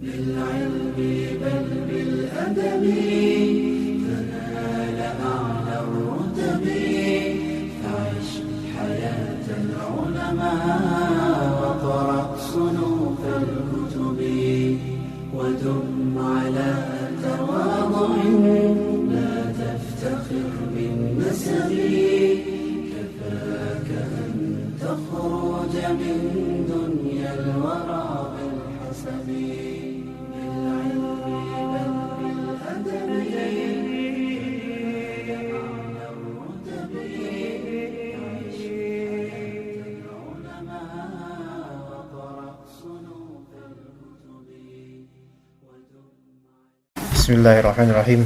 بالعلم بل بالأدب تنال أعلى الرتب فعش حياة العلماء وقرأ صنوف الكتب ودم على تواضع لا تفتخر بالنسب كفاك أن تخرج من دنيا الورى بالحسب بالعلم بل بالأدب أعلى الرتب عيش حياة العلماء وقرأ صنوف الكتب بسم الله الرحمن الرحيم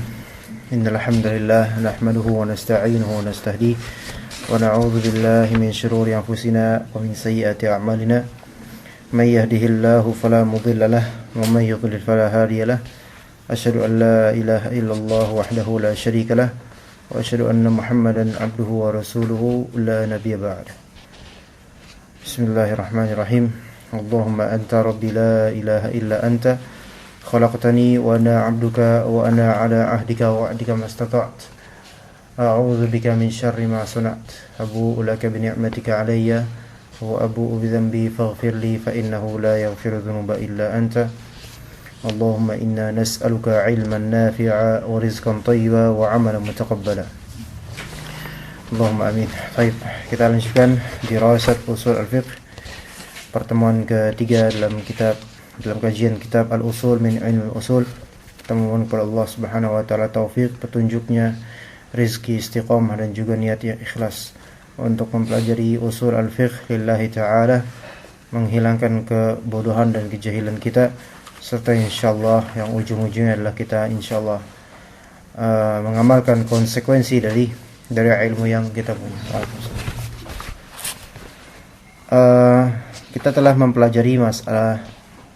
إن الحمد لله نحمده ونستعينه ونستهديه ونعوذ بالله من شرور أنفسنا ومن سيئات أعمالنا من يهده الله فلا مضل له ومن يضلل فلا هادي له أشهد أن لا إله إلا الله وحده لا شريك له وأشهد أن محمدا عبده ورسوله لا نبي بعده بسم الله الرحمن الرحيم اللهم أنت ربي لا إله إلا أنت خلقتني وأنا عبدك وأنا على عهدك ووعدك ما استطعت أعوذ بك من شر ما صنعت أبوء لك بنعمتك علي وأبوء بذنبي فاغفر لي فإنه لا يغفر الذنوب إلا أنت اللهم إنا نسألك علما نافعا ورزقا طيبا وعملا متقبلا اللهم آمين. Baik, kita lanjutkan dirasat usul al-fiqh pertemuan ketiga dalam kajian kitab al-usul min ilmi al-usul. Kita memohon kepada Allah Subhanahu wa taala taufik, petunjuknya, rizki istiqamah dan juga niat yang ikhlas untuk mempelajari usul al-fiqh lillahi ta'ala, menghilangkan kebodohan dan kejahilan kita, serta insyaallah yang ujung-ujungnya adalah kita insyaallah mengamalkan konsekuensi dari ilmu yang kita punya. Kita telah mempelajari masalah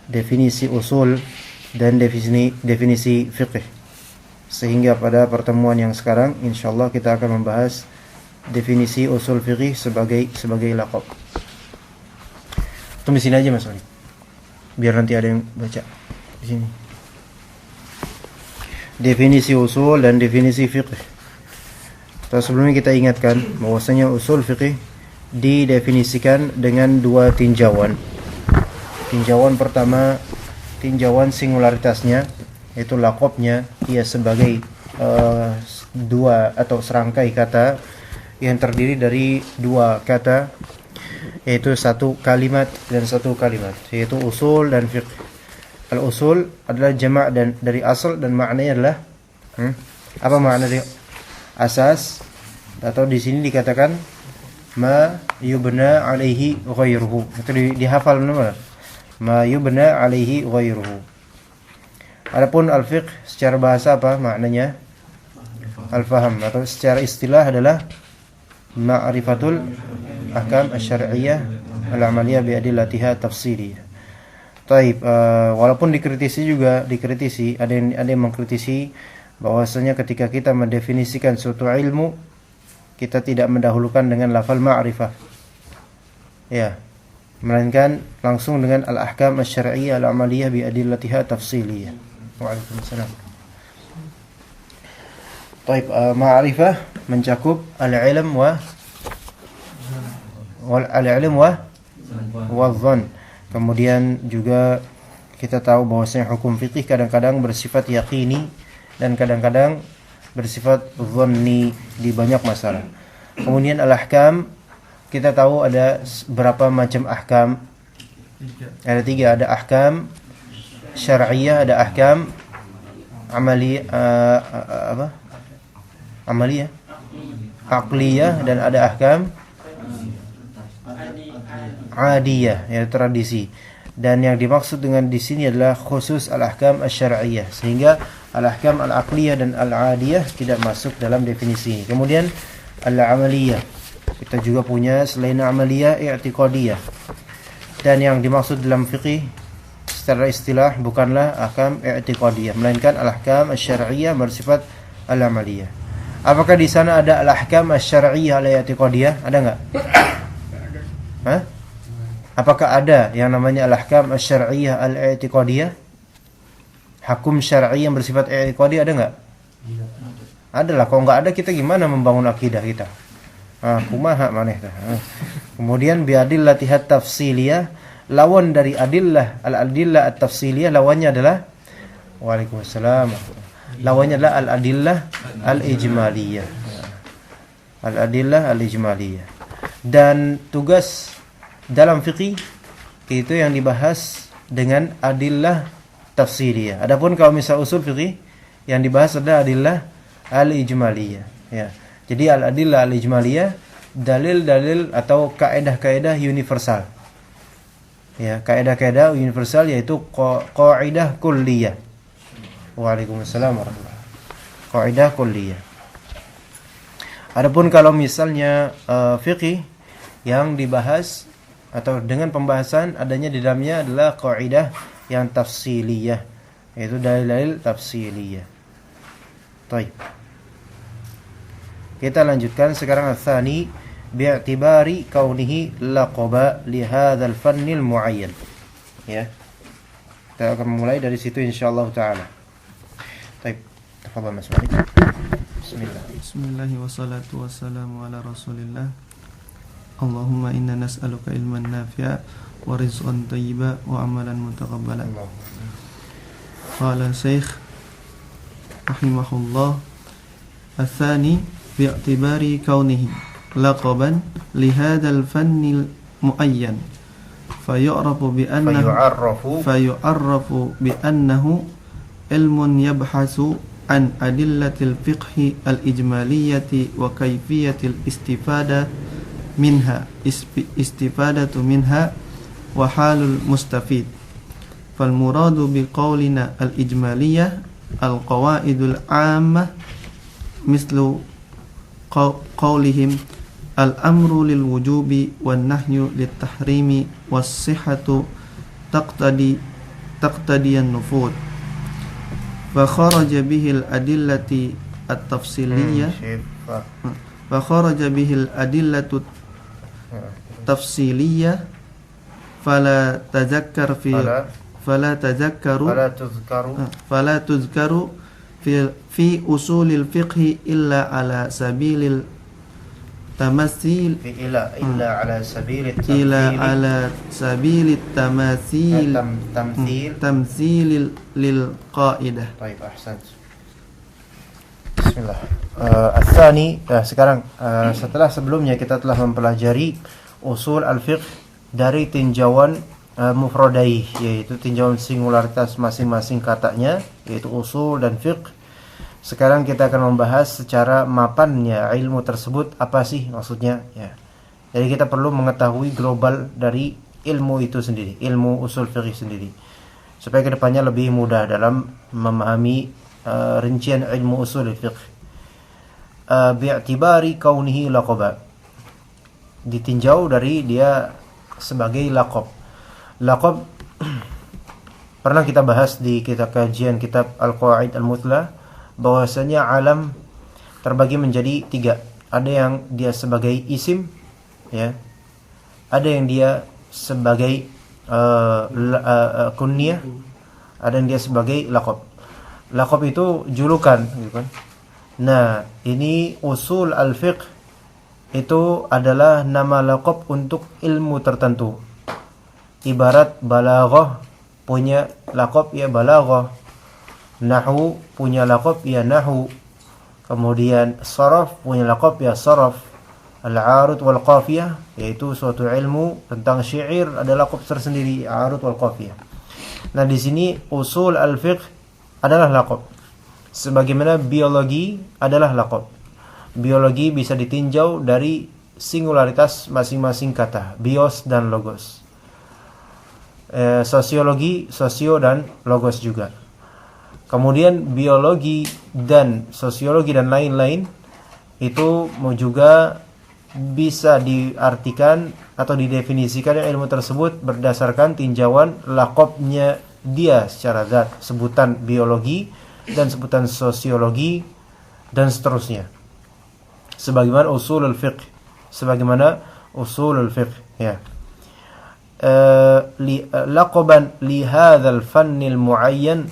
definisi usul dan definisi fiqh, sehingga pada pertemuan yang sekarang insyaallah kita akan membahas definisi usul fiqh sebagai laqab. Tulis sini aja Mas Wali, biar nanti ada yang baca di sini. Definisi usul dan definisi fiqh. Terus sebelumnya kita ingatkan bahwasanya usul fiqh didefinisikan dengan dua tinjauan. Tinjauan pertama, tinjauan singularitasnya, yaitu laqabnya, ia sebagai dua atau serangkai kata yang terdiri dari dua kata, yaitu satu kalimat dan satu kalimat, yaitu usul dan fiqh. Al-usul adalah jamak dan dari asal, dan maknanya adalah apa makna dia? Asas, atau di sini dikatakan ma yubna alaihi ghairuhu. Itu dihafal nama. Ma yubna alaihi ghairuhu. Adapun al-fiqh secara bahasa apa maknanya? Al-faham, atau secara istilah adalah ma'rifatul ahkam asy-syar'iyyah al-amaliyah bi adillatiha tafsiliyah. Taib, walaupun dikritisi, ada yang mengkritisi bahwasanya ketika kita mendefinisikan suatu ilmu, kita tidak mendahulukan dengan lafal ma'rifah. Ya, melainkan langsung dengan al-ahkam asy-syar'iyyah al-amaliyah bi adillatiha tafsiliyah. Waalaikumsalam. Taib, ma'rifah mencakup al-ilm wa dhann. Kemudian juga kita tahu bahwasanya hukum fikih kadang-kadang bersifat yaqini dan kadang-kadang bersifat dhanni di banyak masalah. Kemudian al-ahkam, kita tahu ada berapa macam ahkam? Ada tiga, ada ahkam syar'iyyah, ada ahkam amaliyah, aqliyah, dan ada ahkam adiyah, yaitu tradisi. Dan yang dimaksud dengan di sini adalah khusus al-ahkam asy-syar'iyyah, sehingga al-ahkam al-aqliyah dan al-adiyah tidak masuk dalam definisi ini. Kemudian al-amaliyah, kita juga punya selain amaliyah i'tiqadiyah. Dan yang dimaksud dalam fiqih secara istilah bukanlah ahkam i'tiqadiyah, melainkan al-ahkam asy-syar'iyyah bersifat al-amaliyah. Apakah di sana ada al-ahkam asy-syar'iyyah al-i'tiqadiyah? Ada enggak? Hah? Apakah ada yang namanya al-ahkam asy-syar'iyyah al-i'tiqadiyah? Hukum syar'i yang bersifat i'tiqadi ada enggak? Ada lah. Kalau enggak ada kita gimana membangun akidah kita? Kumaha maneh tah. Kemudian biadillatihat tafsiliyah, lawan dari adillah, al-adillah at-tafsiliyah lawannya adalah Waalaikumsalam. Lawannya adalah al-adillah al-ijmaliyah. Al-adillah al-ijmaliyah. Dan tugas dalam fikih itu yang dibahas dengan adillah tafsiliyah. Adapun kalau misal usul fikih yang dibahas adalah adillah al-ijmaliyah, ya. Jadi al-adillah al-ijmaliyah dalil-dalil atau kaidah-kaidah universal. Ya, kaidah-kaidah universal yaitu qaidah kulliyah. Waalaikumsalam warahmatullahi wabarakatuh. Qaidah kulliyah. Adapun kalau misalnya fikih yang dibahas atau dengan pembahasan adanya di dalamnya adalah qaidah yang tafsiliyah, yaitu dalil-dalil tafsiliyah. Baik. Kita lanjutkan sekarang ats-tsani bi'tibari kaunihi laqaba li hadzal fannil muayyan. Ya. Kita akan mulai dari situ insyaallah taala. Baik, tafadhal Mas Malik. Bismillah. Bismillah wassalatu wassalamu ala Rasulillah. Allahumma inna nas'aluka ilman nafi'a wa rizqan thayyiba wa amalan mutaqabbala. Qala Syekh rahimahullah, ats-tsani bi'tibari kaunihi laqaban li hadzal fannil muayyan fayu'rafu bi annahu ilmun yabhasu an adillatil fiqhi al-ijmaliyyati wa kayfiyatil istifadatu minha wa halul mustafid. Fal muradu bi qawlina al-ijmaliyyah al-qawaidul 'ammah mislu qawlihim al-amru lil wujubi wan nahyu lit tahrimi was sihhatu taqtadi an-nufud. فخرج به الأدلة التفصيلية فلا تذكر في أصول الفقه إلا على سبيل التمثيل تمثيل للقاعدة. Baik, ahsan. Bismillah. Ats-tsani, sekarang setelah sebelumnya kita telah mempelajari usul al-fiqh dari tinjauan mufradai, yaitu tinjauan singularitas masing-masing katanya, yaitu usul dan fiqh. Sekarang kita akan membahas secara mapannya ilmu tersebut apa sih maksudnya, ya. Jadi kita perlu mengetahui global dari ilmu itu sendiri, ilmu usul fiqh sendiri, supaya kedepannya lebih mudah dalam memahami rincian ilmu usul fiqh. Bi'tibari kaunihi laqaba, ditinjau dari dia sebagai laqab. Laqab pernah kita bahas di kajian kitab Al-Qawaid Al-Muthla, bahwasanya alam terbagi menjadi 3. Ada yang dia sebagai isim, ya. Ada yang dia sebagai kunyah, ada yang dia sebagai laqab. Laqab itu julukan, gitu kan. Nah, ini usul al-fiqh itu adalah nama laqab untuk ilmu tertentu. Ibarat balaghah punya laqab ya balaghah, nahwu punya laqab ya nahwu, kemudian saraf punya laqab ya saraf, al-arud wal qafiyah yaitu suatu ilmu tentang syair ada laqab tersendiri, arud wal qafiyah. Nah, di sini usul al-fiqh adalah laqab. Sebagaimana biologi adalah laqab. Biologi bisa ditinjau dari singularitas masing-masing kata, bios dan logos. Sosiologi, sosio dan logos juga. Kemudian biologi dan sosiologi dan lain-lain itu juga bisa diartikan atau didefinisikan ilmu tersebut berdasarkan tinjauan laqabnya dia secara zat, sebutan biologi dan sebutan sosiologi dan seterusnya. Sebagaimana usulul fiqh, ya. Laqaban li hadzal fannil muayyan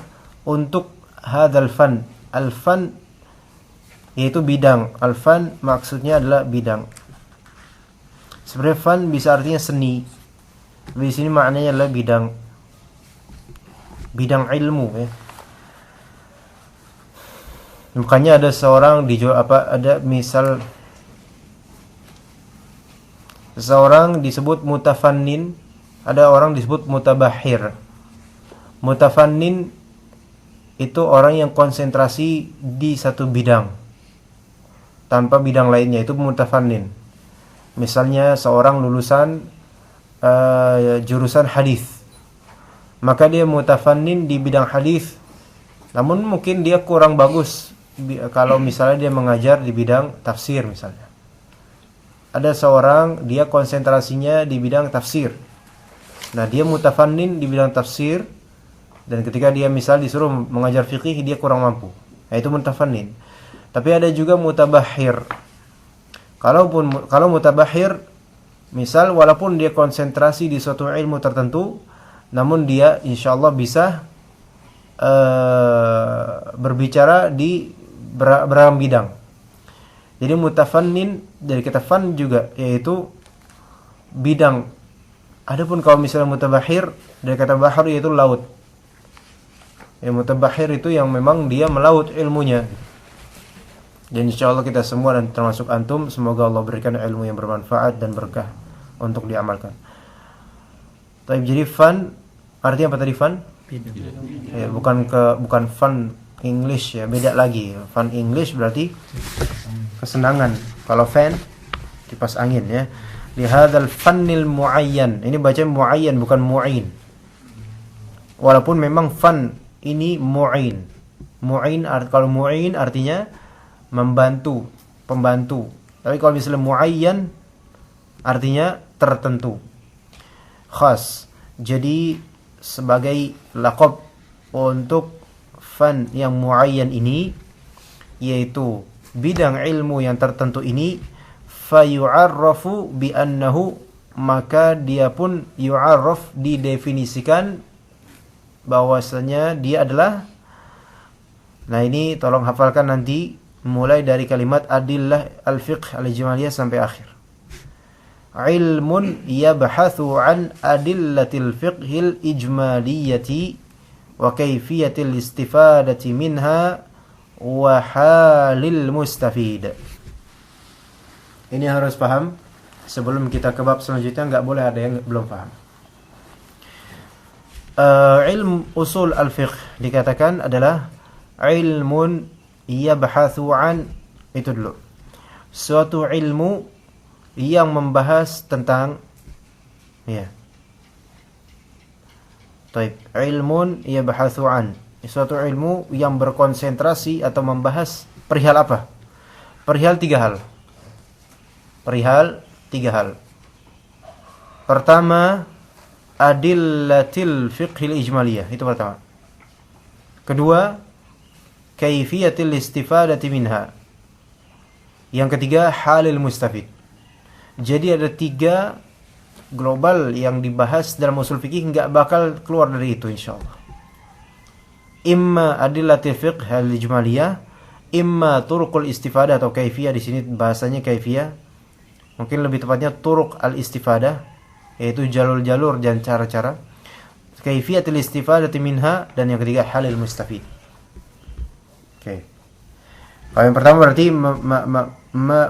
untuk hadzal fan. Al-fan yaitu bidang. Al-fan maksudnya adalah bidang. Sebenarnya fan bisa artinya seni. Di sini maknanya adalah bidang. Bidang ilmu ya. Makanya ada seorang ada misal seseorang disebut mutafannin, ada orang disebut mutabahhir. Mutafannin itu orang yang konsentrasi di satu bidang tanpa bidang lainnya, itu mutafannin. Misalnya seorang lulusan jurusan hadis, maka dia mutafannin di bidang hadis, namun mungkin dia kurang bagus kalau misalnya dia mengajar di bidang tafsir misalnya. Ada seorang dia konsentrasinya di bidang tafsir. Nah, dia mutafannin di bidang tafsir, dan ketika dia misal disuruh mengajar fikih dia kurang mampu. Nah, itu mutafannin. Tapi ada juga mutabahhir. Kalau mutabahhir, misal walaupun dia konsentrasi di suatu ilmu tertentu, namun dia insyaallah bisa berbicara di beragam bidang. Jadi mutafannin dari kata fan juga, yaitu bidang. Adapun kalau misalnya mutabahhir dari kata bahar, yaitu laut. Ya, mutabahhir itu yang memang dia melaut ilmunya. Dan insyaallah kita semua dan termasuk antum, semoga Allah berikan ilmu yang bermanfaat dan berkah untuk diamalkan. Tapi jadi fan artinya apa tadi fan? Ya, bukan fun English ya, beda lagi. Fun English berarti kesenangan. Kalau fan kipas angin ya. Li hadzal fannil muayyan. Ini baca muayyan bukan mu'in. Walaupun memang fun ini mu'in. Kalau mu'in artinya membantu, pembantu. Tapi kalau misalnya muayyan artinya tertentu. Khas. Jadi sebagai laqab untuk fan yang muayyan ini, yaitu bidang ilmu yang tertentu ini, fayu'arrafu bi annahu, maka dia pun yu'arraf, didefinisikan bahwasanya dia adalah, nah ini tolong hafalkan nanti mulai dari kalimat adillah al-fiqh al-ijmaliyah sampai akhir. Ilmun yabhathu an adillatil fiqhil ijmaliyati wa kayfiyatil istifadati minha wa halil mustafid. Ini harus paham. Sebelum kita ke bab selanjutnya, enggak boleh ada yang belum paham. Ilmu usul al-fiqh dikatakan adalah ilmun yabhathu an, itu dulu, suatu ilmu yang membahas tentang ilmun yabhathu an, suatu ilmu yang berkonsentrasi atau membahas perihal apa? Perihal tiga hal. Pertama, adillatil fiqhil ijmaliyah, itu pertama. Kedua, kaifiyatil istifadati minha. Yang ketiga, halil mustafid. Jadi ada 3 global yang dibahas dalam usul fikih, enggak bakal keluar dari itu insyaallah. Imma adillatil fiqh al-ijmaliyah, imma turuqul istifadah atau kaifiyah, di sini bahasanya kaifiyah. Mungkin lebih tepatnya turuq al-istifadah, yaitu jalur-jalur dan cara-cara. Kaifiyatul istifadati minha, dan yang ketiga halil mustafid. Oke. Kalau yang pertama berarti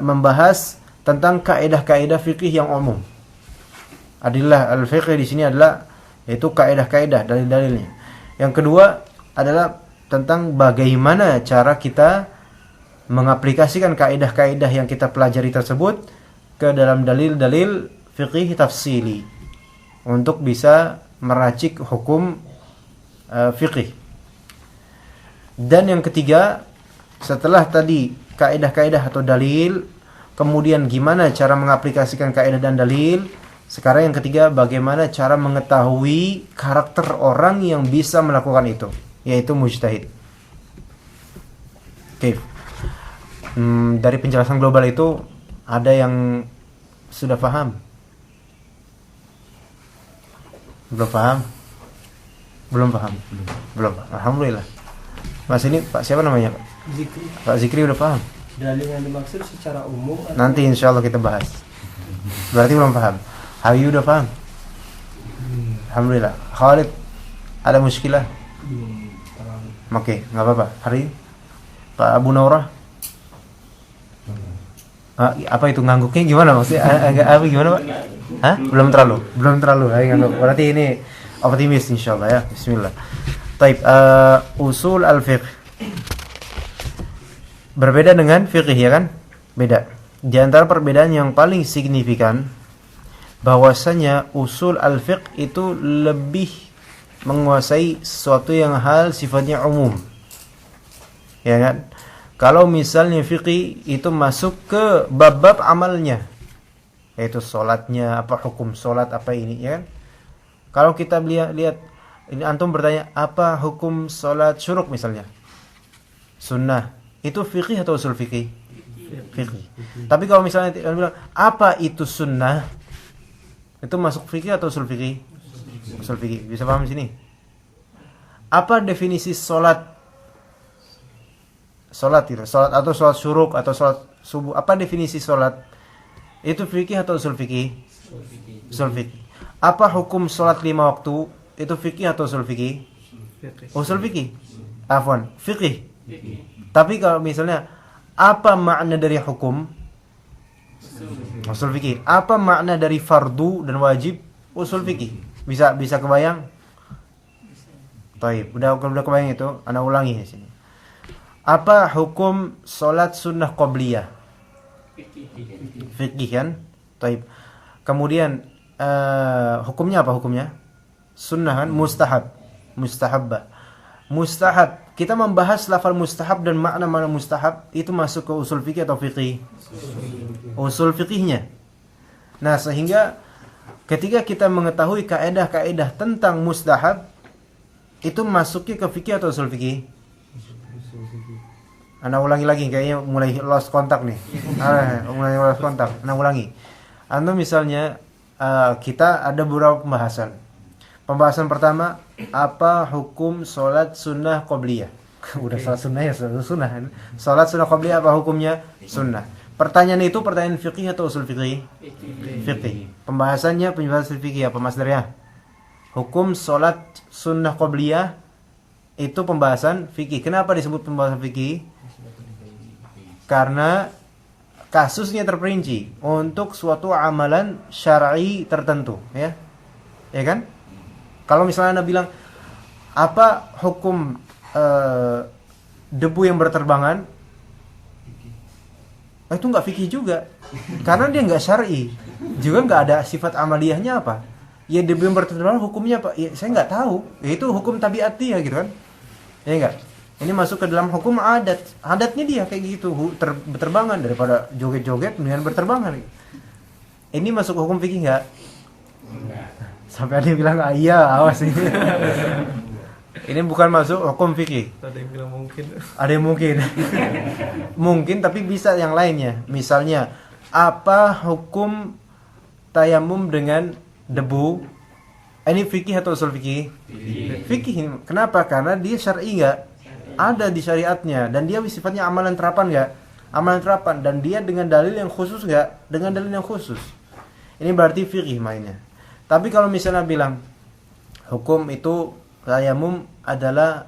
membahas tentang kaidah-kaidah fikih yang umum. Adillah al-fiqh di sini adalah yaitu kaidah-kaidah, dalil-dalilnya. Yang kedua adalah tentang bagaimana cara kita mengaplikasikan kaidah-kaidah yang kita pelajari tersebut ke dalam dalil-dalil fiqih tafsili untuk bisa meracik hukum fiqih. Dan yang ketiga, setelah tadi kaidah-kaidah atau dalil, kemudian gimana cara mengaplikasikan kaidah dan dalil, sekarang yang ketiga bagaimana cara mengetahui karakter orang yang bisa melakukan itu, yaitu mujtahid. Oke. Dari penjelasan global itu ada yang sudah paham? Belum paham? Belum paham. Alhamdulillah. Mas ini Pak siapa namanya Pak? Zikri. Pak Zikri udah paham? Dalil yang dimaksud secara umum atau Nanti insya Allah kita bahas. Berarti belum paham. Hayu udah paham? Alhamdulillah. Khalid ada muskilah? Oke, nggak apa-apa. Hari Pak Abu Naurah. Apa itu ngangguknya gimana maksudnya? Agak apa gimana Pak? Hah? Belum terlalu. Ayo ngangguk. Berarti ini optimis insyaallah ya. Bismillah. Taib usul al-fiqh. Berbeda dengan fikih ya kan? Beda. Di antara perbedaan yang paling signifikan bahwasanya usul al-fiqh itu lebih menguasai sesuatu yang hal sifatnya umum. Ya kan? Kalau misalnya fikih itu masuk ke bab-bab amalnya, yaitu sholatnya, apa hukum sholat, apa ini, ya kan? Kalau kita lihat, ini antum bertanya, apa hukum sholat syuruk misalnya? Sunnah. Itu fikih atau usul fikih? Fikih. Tapi kalau misalnya kita bilang, apa itu sunnah? Itu masuk fikih atau usul fikih? Usul fikih. Bisa paham sini? Apa definisi sholat? Sholat itu, sholat atau sholat syuruk atau sholat subuh, apa definisi sholat? Itu fikih atau usul fikih? Usul fikih. Apa hukum sholat 5 waktu? Itu fikih atau usul fikih? Usul fikih. Afwan, fikih. Tapi kalau misalnya apa makna dari hukum? Usul fikih. Apa makna dari fardu dan wajib? Usul fikih. Bisa kebayang? Baik, udah kebayang itu, Anda ulangi di sini. Apa hukum sholat sunnah qobliyah? Fikih kan? Taib. Kemudian hukumnya apa hukumnya? Sunnah kan? Mustahab. Mustahabbah. Mustahab. Kita membahas lafal mustahab dan makna mustahab itu masuk ke usul fikih atau fikih? Usul fikihnya. Nah, sehingga ketika kita mengetahui kaedah-kaedah tentang mustahab, itu masuknya ke fikih atau usul fikih? Anda ulangi lagi, kayaknya mulai lost kontak nih. Mulai lost kontak. Anda ulangi. Anda misalnya kita ada beberapa pembahasan. Pembahasan pertama, apa hukum sholat sunnah qobliyah? Udah sholat sunnah ya, sunnah. Sholat sunnah qobliyah apa hukumnya? Sunnah. Pertanyaan itu pertanyaan fikih atau usul fikih? Fikih. Pembahasannya penjelasan fikih apa Mas Darya? Hukum sholat sunnah qobliyah itu pembahasan fikih. Kenapa disebut pembahasan fikih? Karena kasusnya terperinci untuk suatu amalan syar'i tertentu, ya. Ya kan? Kalau misalnya Anda bilang apa hukum debu yang berterbangan? Itu enggak fikih juga. Karena dia enggak syar'i. Juga enggak ada sifat amaliyahnya apa. Ya debu yang berterbangan hukumnya apa? Ya, saya enggak tahu. Ya, itu hukum tabiatiyah gitu kan. Ya enggak? Ini masuk ke dalam hukum adat. Adatnya dia kayak gitu, berterbangan daripada joget-joget mendingan berterbangan. Ini masuk hukum fikih enggak? Sampai ada yang bilang iya, awas ini. Ini bukan masuk hukum fikih. Ada yang bilang mungkin. Ada yang mungkin. Mungkin tapi bisa yang lainnya. Misalnya, apa hukum tayamum dengan debu? Ini fikih atau usul fikih? Fikih. Kenapa? Karena dia syar'i enggak? Ada di syariatnya dan dia sifatnya amalan terapan enggak? Amalan terapan dan dia dengan dalil yang khusus enggak? Dengan dalil yang khusus. Ini berarti fikih mainnya. Tapi kalau misalnya bilang hukum itu tayamum adalah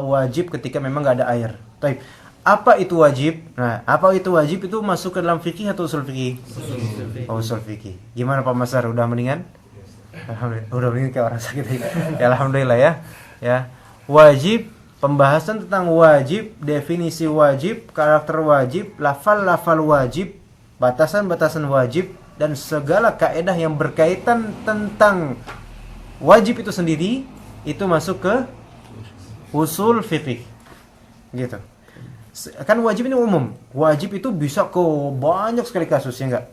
wajib ketika memang enggak ada air. Baik. Apa itu wajib? Nah, apa itu wajib itu masuk ke dalam fikih atau usul fikih? Usul fikih. Gimana Pak Masar? Udah mendingan? Alhamdulillah. Udah mendingan kayak orang sakit. Ya alhamdulillah ya. Ya. Wajib. Pembahasan tentang wajib, definisi wajib, karakter wajib, lafal-lafal wajib, batasan-batasan wajib, dan segala kaedah yang berkaitan tentang wajib itu sendiri, itu masuk ke usul fikih. Gitu. Kan wajib ini umum. Wajib itu bisa ke banyak sekali kasus, ya enggak?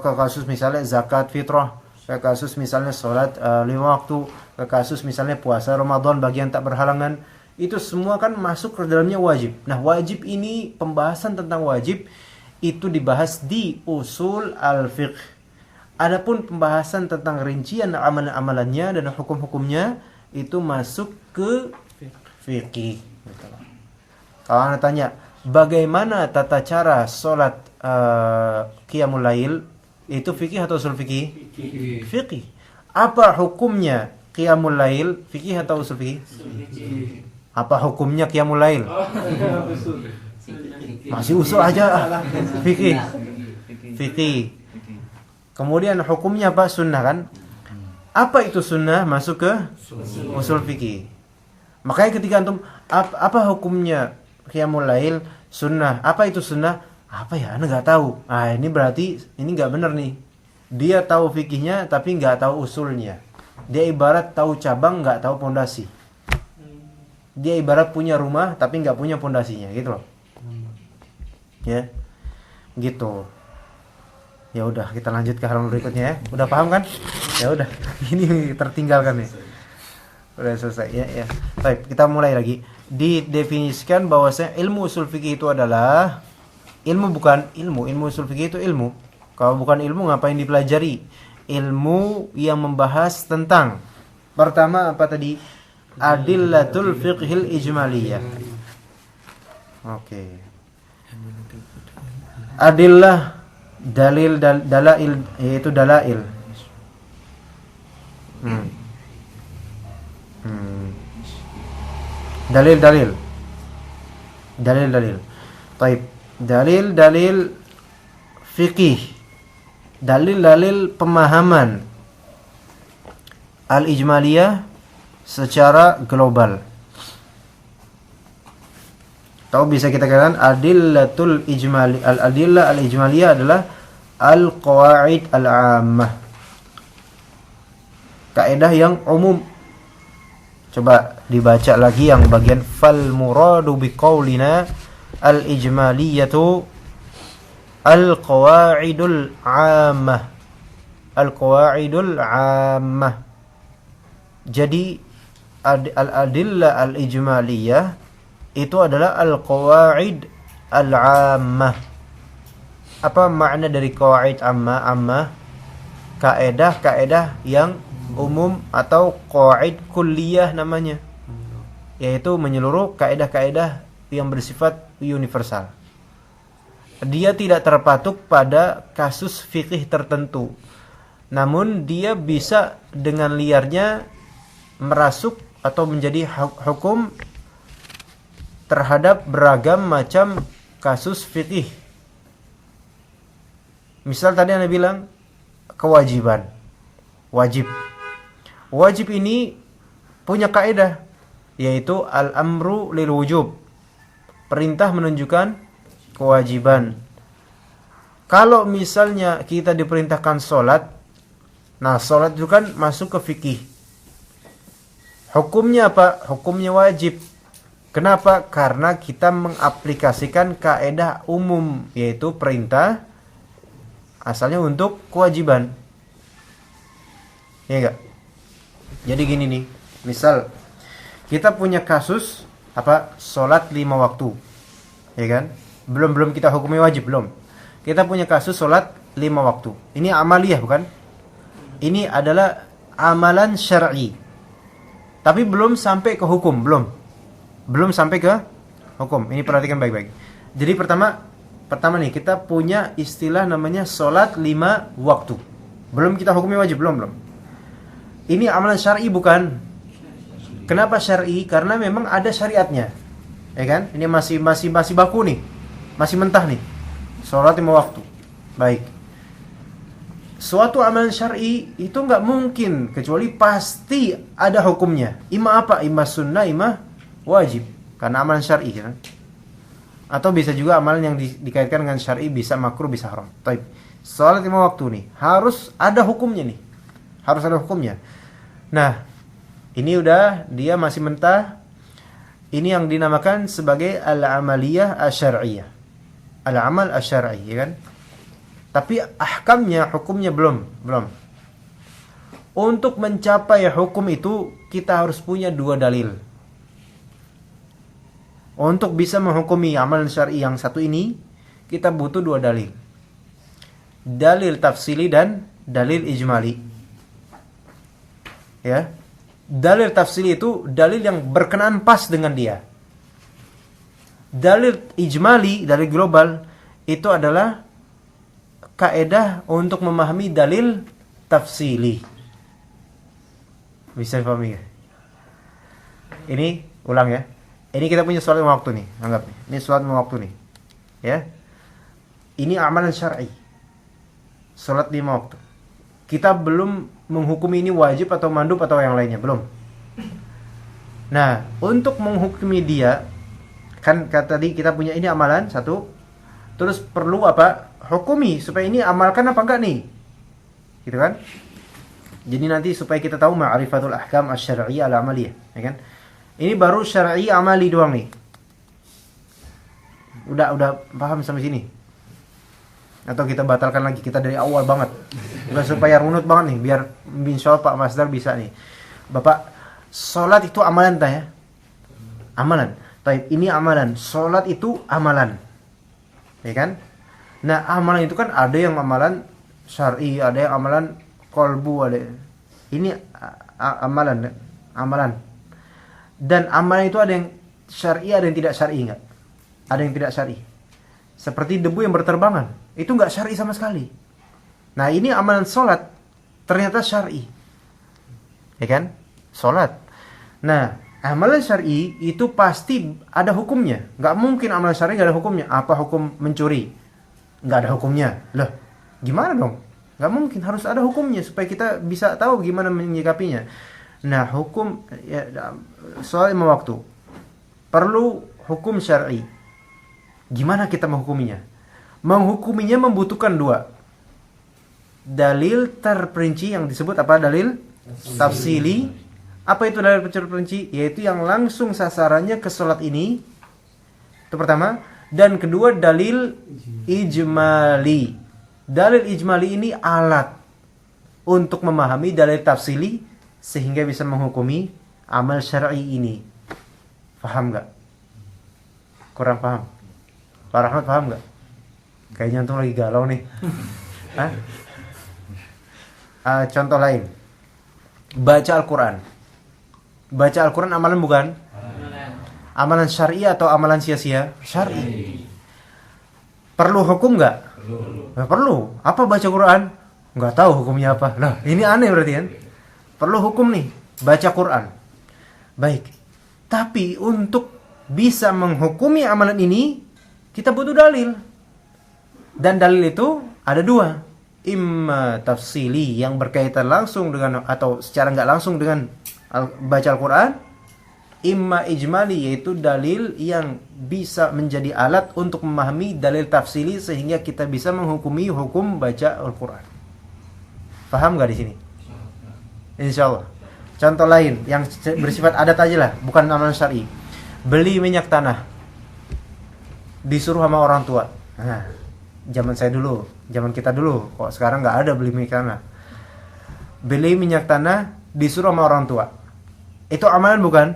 Ke kasus misalnya zakat fitrah, ke kasus misalnya sholat 5 waktu, ke kasus misalnya puasa Ramadan bagi yang tak berhalangan. Itu semua kan masuk ke dalamnya wajib. Nah, wajib ini, pembahasan tentang wajib itu dibahas di usul al-fiqh. Adapun pembahasan tentang rincian amalan-amalannya dan hukum-hukumnya itu masuk ke fikih. Kalau anda tanya, bagaimana tata cara sholat qiyamul lail, itu fikih atau usul fikih? Fikih. Apa hukumnya qiyamul lail, fikih atau usul fikih? Apa hukumnya qiyamul lail? Masih usul aja. Fikih. Fikih. Kemudian hukumnya apa? Sunnah kan? Apa itu sunnah? Masuk ke usul fikih. Makanya ketika antum apa hukumnya qiyamul lail, sunnah. Apa itu sunnah? Apa ya? Anda nggak tahu. Ah, ini berarti ini nggak benar nih. Dia tahu fikihnya tapi nggak tahu usulnya. Dia ibarat tahu cabang nggak tahu pondasi. Dia ibarat punya rumah tapi nggak punya pondasinya, gitu loh. Ya, gitu. Ya udah, kita lanjut ke halaman berikutnya ya. Udah paham kan? Ya udah, ini tertinggalkan ya. Udah selesai ya. Ya. Baik, kita mulai lagi. Didefinisikan bahwasanya ilmu usul fikih itu adalah ilmu usul fikih itu ilmu. Kalau bukan ilmu ngapain dipelajari? Ilmu yang membahas tentang pertama apa tadi? Adillatul fiqhil ijmaliyah. Oke. Adillah dalail yaitu dalail. Dalil. Baik, dalil fikih. Dalil pemahaman al-ijmaliyah secara global. Atau bisa kita katakan adillatul ijmali, al-adillah al-ijmaliyah adalah al-qawaid al-ammah. Kaidah yang umum. Coba dibaca lagi yang bagian fal muradu biqaulina al-ijmaliyatu al-qawaidul ammah. Al-qawaidul ammah. Jadi al-adillah al-ijmaliyah itu adalah al-qawaid al-ammah. Apa makna dari qawaid ammah? Kaedah yang umum atau qawaid kulliyah namanya. Yaitu menyeluruh kaedah-kaedah yang bersifat universal. Dia tidak terpatuk pada kasus fikih tertentu. Namun dia bisa dengan liarnya merasuk atau menjadi hukum terhadap beragam macam kasus fikih. Misal tadi Anda bilang kewajiban. Wajib ini punya kaidah yaitu al-amru lil wujub. Perintah menunjukkan kewajiban. Kalau misalnya kita diperintahkan sholat, nah sholat itu kan masuk ke fikih. Hukumnya apa? Hukumnya wajib. Kenapa? Karena kita mengaplikasikan kaidah umum yaitu perintah asalnya untuk kewajiban. Ya enggak? Jadi gini nih, misal kita punya kasus sholat 5 waktu. Ya kan? Belum kita hukumnya wajib, belum. Kita punya kasus sholat 5 waktu. Ini amaliyah bukan? Ini adalah amalan syar'i. Tapi belum sampai ke hukum, belum sampai ke hukum. Ini perhatikan baik-baik. Jadi pertama nih kita punya istilah namanya sholat 5 waktu. Belum kita hukumnya wajib, belum. Ini amalan syar'i bukan? Kenapa syar'i? Karena memang ada syariatnya. Ya kan? Ini masih baku nih. Masih mentah nih. Sholat 5 waktu. Baik. Suatu amalan syar'i itu enggak mungkin kecuali pasti ada hukumnya. Ima apa? Ima sunnah, ima wajib. Karena amalan syar'i kan. Atau bisa juga amalan yang dikaitkan dengan syar'i, bisa makruh, bisa haram. Baik. Sholat 5 waktu nih harus ada hukumnya nih. Harus ada hukumnya. Nah, ini udah dia masih mentah. Ini yang dinamakan sebagai al-amaliyah asy-syar'iyyah. Al-amal asy-syar'i, ya kan? Tapi ahkamnya, hukumnya belum. Untuk mencapai hukum itu kita harus punya 2 dalil. Untuk bisa menghukumi amalan syar'i yang satu ini, kita butuh 2 dalil. Dalil tafsili dan dalil ijmali. Ya. Dalil tafsili itu dalil yang berkenaan pas dengan dia. dalil ijmali, dalil global itu adalah kaidah untuk memahami dalil tafsili. Bisa dipahami ya? Ini ulang ya. Ini kita punya sholat 5 waktu nih, anggap nih. Ini sholat 5 waktu nih. Ya. Ini amalan syar'i. Sholat 5 waktu. Kita belum menghukumi ini wajib atau mandub atau yang lainnya, belum. Nah, untuk menghukumi dia, kan tadi kita punya ini amalan satu, terus perlu apa? Hukumi supaya ini amalkan apa enggak nih, gitu kan? Jadi nanti supaya kita tahu ma'rifatul ahkam asy-syar'iyyah al-amaliyah, ya kan? Ini baru syar'i amali doang nih. Udah paham sampai sini? Atau kita batalkan lagi, kita dari awal banget. Udah supaya runut banget nih, biar insyaallah Pak Masdar bisa nih. Bapak, salat itu amalan tah ya? Amalan. Taib, ini amalan. Salat itu amalan. Ya kan? Nah, amalan itu kan ada yang amalan syar'i, ada yang amalan qalbu, ada. Ini amalan. Dan amalan itu ada yang syar'i, ada yang tidak syar'i enggak? Ada yang tidak syar'i. Seperti debu yang berterbangan, itu enggak syar'i sama sekali. Nah, ini amalan salat ternyata syar'i. Ya kan? Salat. Nah, amalan syar'i itu pasti ada hukumnya. Enggak mungkin amalan syar'i enggak ada hukumnya. Apa hukum mencuri? Enggak ada hukumnya. Loh, gimana dong? Enggak mungkin, harus ada hukumnya supaya kita bisa tahu gimana menyikapinya. Nah, hukum ya, soal 5 waktu perlu hukum syar'i. Gimana kita menghukuminya? Menghukuminya membutuhkan 2. Dalil terperinci yang disebut apa? Dalil tafsili. Apa itu dalil terperinci? Yaitu yang langsung sasarannya ke salat ini. Itu pertama. Dan kedua, dalil ijmali. Dalil ijmali ini alat untuk memahami dalil tafsili sehingga bisa menghukumi amal syar'i ini. Paham enggak? Kurang paham? Pak Rahmat paham enggak? Kayaknya antum lagi galau nih. Hah? Contoh lain. Baca Al-Quran. Baca Al-Quran amalan bukan? Amalan syar'i atau amalan sia-sia? Syar'i. Perlu hukum enggak? Perlu. Apa baca Quran? Enggak tahu hukumnya apa. Nah, ini aneh berarti kan? Perlu hukum nih, baca Quran. Baik. Tapi untuk bisa menghukumi amalan ini, kita butuh dalil. Dan dalil itu ada 2. Imma tafsili yang berkaitan langsung dengan atau secara enggak langsung dengan baca Al-Quran. Imma ijmali, yaitu dalil yang bisa menjadi alat untuk memahami dalil tafsili sehingga kita bisa menghukumi hukum baca Al-Quran. Paham enggak di sini? Insyaallah. Contoh lain yang bersifat adat aja lah, bukan amalan syar'i. Beli minyak tanah. Disuruh sama orang tua. Nah, zaman saya dulu, zaman kita dulu, kok sekarang nggak ada beli minyak tanah. Beli minyak tanah disuruh sama orang tua. Itu amalan bukan?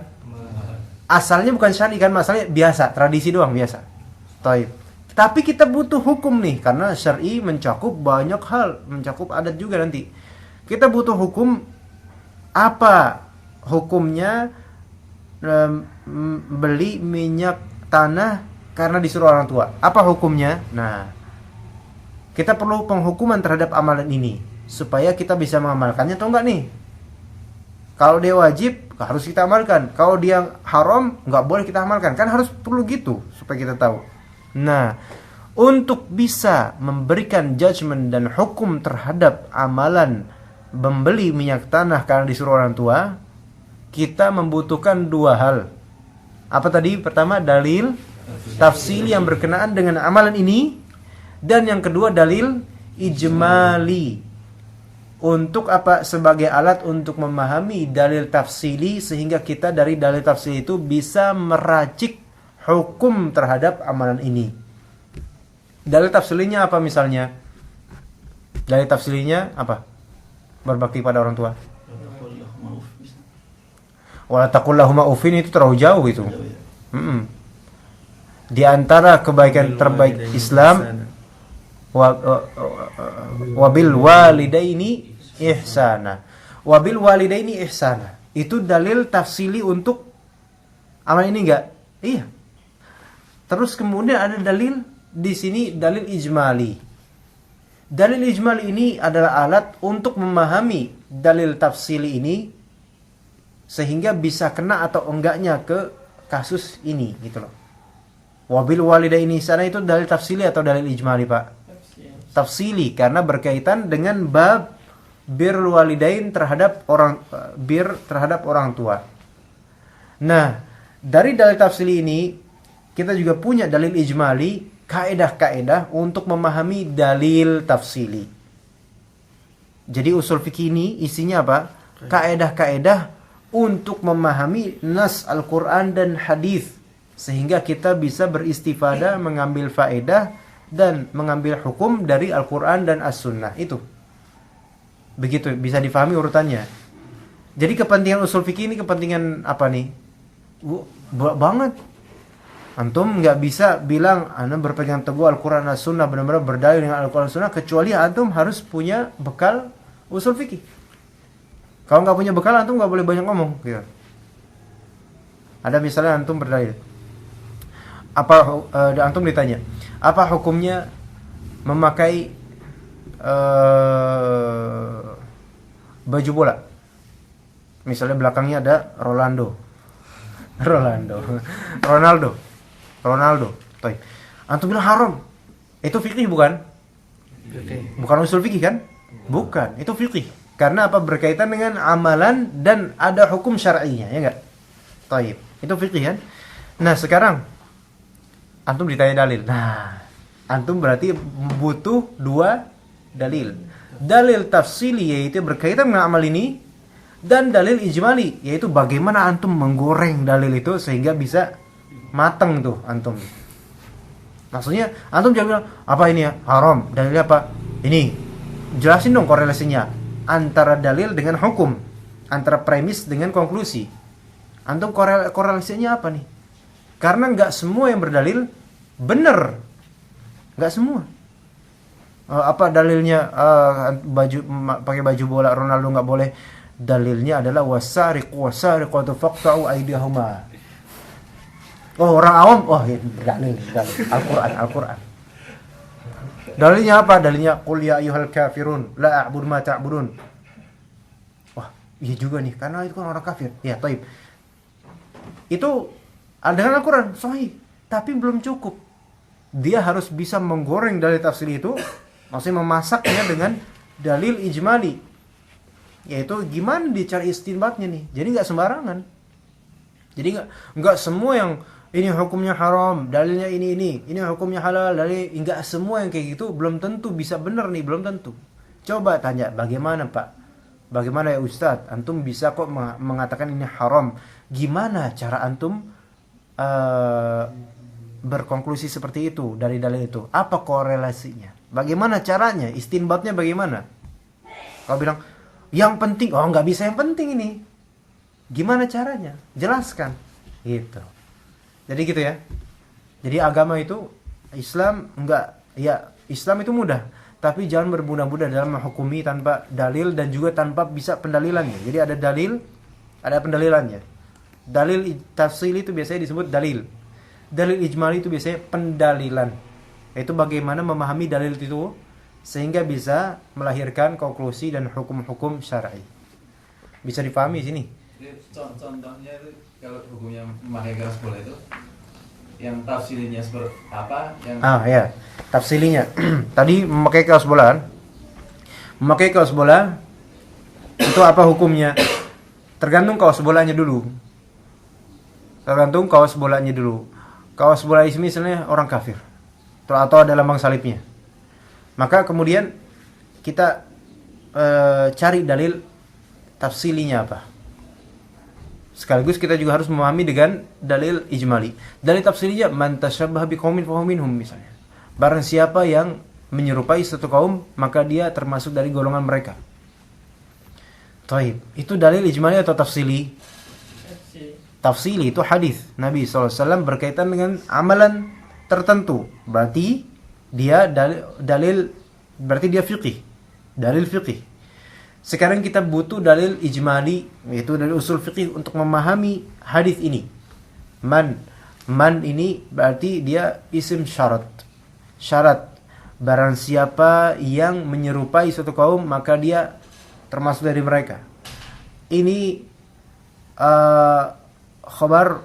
Asalnya bukan syar'i kan, masalahnya biasa, tradisi doang biasa. Taib. Tapi kita butuh hukum nih, karena syar'i mencakup banyak hal, mencakup adat juga nanti. Kita butuh hukum. Apa hukumnya beli minyak tanah karena disuruh orang tua? Apa hukumnya? Nah, kita perlu penghukuman terhadap amalan ini supaya kita bisa mengamalkannya atau enggak nih. Kalau dia wajib, harus kita amalkan. Kalau dia haram, enggak boleh kita amalkan. Kan harus perlu gitu supaya kita tahu. Nah, untuk bisa memberikan judgement dan hukum terhadap amalan membeli minyak tanah karena disuruh orang tua, kita membutuhkan 2 hal. Apa tadi? Pertama, dalil tafsili yang berkenaan dengan amalan ini, dan yang kedua dalil ijmali. Untuk apa? Sebagai alat untuk memahami dalil tafsili sehingga kita dari dalil tafsili itu bisa meracik hukum terhadap amalan ini. Dalil tafsilinya apa misalnya? Dalil tafsilinya apa? Berbakti pada orang tua. Wala taqul lahuma uffin, itu terlalu jauh itu. Di antara kebaikan terbaik Islam, wabil walidaini ihsana. Wabil walidaini ihsana. Itu dalil tafsili untuk amal ini enggak? Iya. Terus kemudian ada dalil di sini, dalil ijmali. Dalil ijmali ini adalah alat untuk memahami dalil tafsili ini sehingga bisa kena atau enggaknya ke kasus ini gitu loh. Wabil walidaini sana itu dalil tafsili atau dalil ijmali, Pak? Tafsili, karena berkaitan dengan bab birrul walidain terhadap orang tua. Nah, dari dalil tafsili ini kita juga punya dalil ijmali, kaedah-kaedah untuk memahami dalil tafsili. Jadi usul fikih ini isinya apa? Kaedah-kaedah untuk memahami nas Al-Quran dan hadis, sehingga kita bisa beristifadah, mengambil faedah dan mengambil hukum dari Al-Quran dan As-Sunnah. Itu begitu bisa difahami urutannya. Jadi kepentingan usul fikih ini kepentingan apa nih? Banget. Antum nggak bisa bilang antum berpegang teguh Al-Quran dan As-Sunnah, benar-benar berdalil dengan Al-Quran dan As-Sunnah, kecuali antum harus punya bekal usul fikih. Kalau nggak punya bekal, antum nggak boleh banyak ngomong gitu. Ada misalnya antum berdalil, antum ditanya apa hukumnya memakai baju bola, misalnya belakangnya ada Ronaldo. Toh, antum bilang haram. Itu fikih bukan? Bukan usul fikih kan? Bukan, itu fikih. Karena apa? Berkaitan dengan amalan dan ada hukum syar'inya, ya enggak? Taib. Itu fikih kan? Nah, sekarang antum ditanya dalil. Nah, antum berarti butuh dua dalil. Dalil tafsili yaitu berkaitan dengan amal ini, dan dalil ijmali yaitu bagaimana antum menggoreng dalil itu sehingga bisa mateng tuh antum. Maksudnya antum jangan bilang apa ini ya haram, dalilnya apa? Ini jelasin dong korelasinya antara dalil dengan hukum, antara premis dengan konklusi. Antum korelasinya apa nih? Karena nggak semua yang berdalil benar, nggak semua. Apa dalilnya pakai baju bola Ronaldo nggak boleh? Dalilnya adalah wasariqatu faqta'u aydiyahuma. Oh, orang awam, dalil Al-Quran. Dalilnya apa? Dalilnya qul ya ayyuhal kafirun la a'budu ma ta'budun. Wah, iya juga nih, karena itu kan orang kafir. Ya, taib. Itu dengan Al-Quran sahih, tapi belum cukup. Dia harus bisa menggoreng dalil tafsir itu, maksudnya memasaknya dengan dalil ijmali. Yaitu gimana dicari istinbatnya nih. Jadi enggak sembarangan. Jadi enggak semua yang ini hukumnya haram, dalilnya ini hukumnya halal, dalil enggak semua yang kayak gitu belum tentu bisa benar nih, belum tentu. Coba tanya, bagaimana Pak? Bagaimana ya Ustadz? Antum bisa kok mengatakan ini haram. Gimana cara antum berkonklusi seperti itu dari dalil itu? Apa korelasinya? Bagaimana caranya? Istinbatnya bagaimana? Kalau bilang yang penting, nggak bisa yang penting ini. Gimana caranya? Jelaskan. Gitu. Jadi gitu ya. Jadi agama itu Islam Islam itu mudah, tapi jangan bermudah-mudah dalam menghukumi tanpa dalil dan juga tanpa bisa pendalilannya. Jadi ada dalil, ada pendalilannya. Dalil tafsili itu biasanya disebut dalil. Dalil ijmali itu biasanya pendalilan. Itu bagaimana memahami dalil itu sehingga bisa melahirkan konklusi dan hukum-hukum syar'i. Bisa dipahami sini. Contohnya itu kalau hukumnya memakai keras bola itu yang tafsilinya seperti apa? Yang Tafsilinya. Tadi memakai kaos bola kan? Memakai kaos bola itu apa hukumnya? Tergantung kaos bolanya dulu. Kaos bola ini misalnya orang kafir atau ada lambang salibnya. Maka kemudian kita cari dalil tafsilinya apa. Sekaligus kita juga harus memahami dengan dalil ijmali. Dalil tafsilinya man tashabbaha biqaumin fahuwa minhum misalnya. Barang siapa yang menyerupai satu kaum, maka dia termasuk dari golongan mereka. Taib. Itu dalil ijmali atau tafsili? Tafsili itu hadis Nabi SAW berkaitan dengan amalan tertentu. Berarti dia dalil berarti dia fiqih. Dalil fiqih. Sekarang kita butuh dalil ijmali, yaitu dalil usul fiqih untuk memahami hadis ini. Man Man ini berarti dia isim syarat. Syarat. Barang siapa yang menyerupai suatu kaum, maka dia termasuk dari mereka. Ini khabar,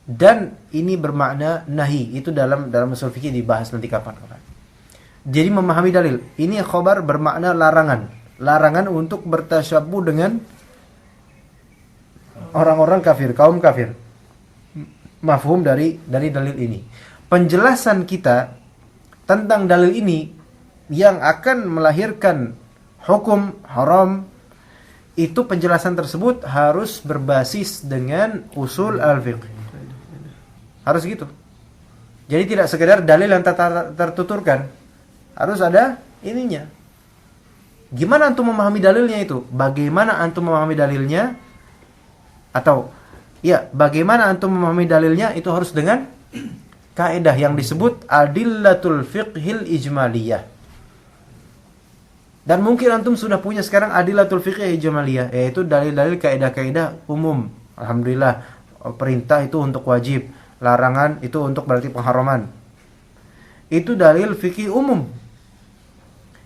dan ini bermakna nahi. Itu dalam usul fikih dibahas nanti kapan-kapan. Jadi memahami dalil. Ini khabar bermakna larangan. Larangan untuk bertasyabuh dengan orang-orang kafir, kaum kafir. Mafhum dari dalil ini. Penjelasan kita tentang dalil ini yang akan melahirkan hukum haram, itu penjelasan tersebut harus berbasis dengan usul al-fiqh. Harus gitu. Jadi tidak sekedar dalil yang tertuturkan. Harus ada ininya. Gimana antum memahami dalilnya itu? Bagaimana antum memahami dalilnya? Atau bagaimana antum memahami dalilnya itu harus dengan kaidah yang disebut adillatul fiqhil ijmaliyah. Dan mungkin antum sudah punya sekarang adillatul fiqhil ijmaliyah, yaitu dalil-dalil kaidah-kaidah umum. Alhamdulillah, perintah itu untuk wajib, larangan itu untuk berarti pengharaman. Itu dalil fikih umum.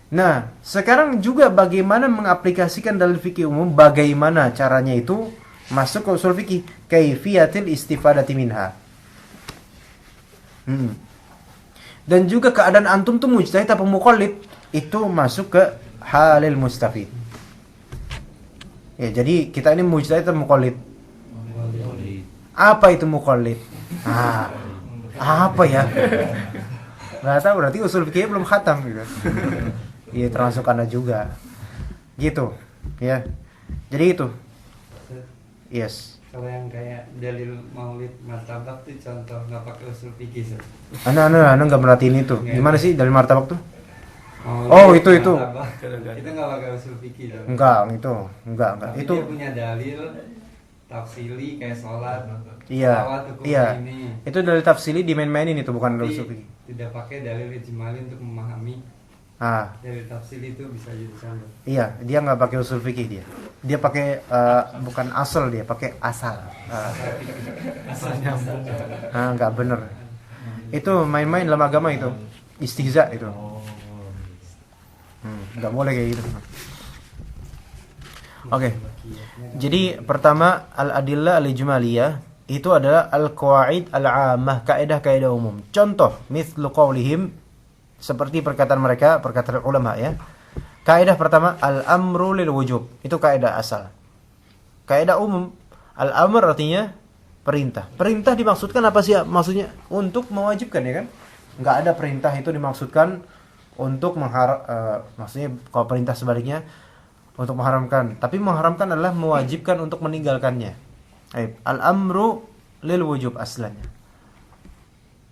Nah, sekarang juga bagaimana mengaplikasikan dalil fikih umum, bagaimana caranya itu masuk ke usul fikih, kaifiyatil istifadati minha. Dan juga keadaan antum tuh mujtahid apa muqallid, itu masuk ke halil mustafid. Ya, jadi kita ini mujtahid atau muqallid? Apa itu muqallid? Apa ya? Nggak tahu, berarti usul fikih belum khatam gitu. Iya, termasuk Anda juga. Gitu, ya. Jadi itu. Yes. Kalau yang kayak dalil maulid martabak tuh contoh nggak pakai usul fikih. Anda nggak merhatiin itu. Gimana sih dalil martabak tuh? Maulid, itu. Itu nggak pakai usul fikih dong. Enggak. Tapi Itu dia punya dalil tafsili kayak sholat. iya. Ini. Itu dalil tafsili dimain-mainin itu, bukan dalil usul fikih. Tidak pakai dalil ijmali untuk memahami. Dari tafsir itu bisa jadi contoh. Iya, dia nggak pakai usul fikih dia pakai bukan asal, dia pakai asal. Asal nyambung. Nggak bener. Itu main-main dalam agama itu, istihza itu. Nggak boleh kayak gitu. Oke. Jadi pertama al-adillah al-ijmaliyah itu adalah al-qawaid al-'ammah, kaidah-kaidah umum. Contoh, mithlu qaulihim, seperti perkataan mereka, perkataan ulama ya. Kaidah pertama, al-amru lil wujub. Itu kaidah asal. Kaidah umum, al-amr artinya perintah. Perintah dimaksudkan apa sih? Maksudnya untuk mewajibkan, ya kan? Enggak ada perintah itu dimaksudkan untuk maksudnya kalau perintah sebaliknya untuk mengharamkan. Tapi mengharamkan adalah mewajibkan untuk meninggalkannya. Al-amru lil wujub aslannya.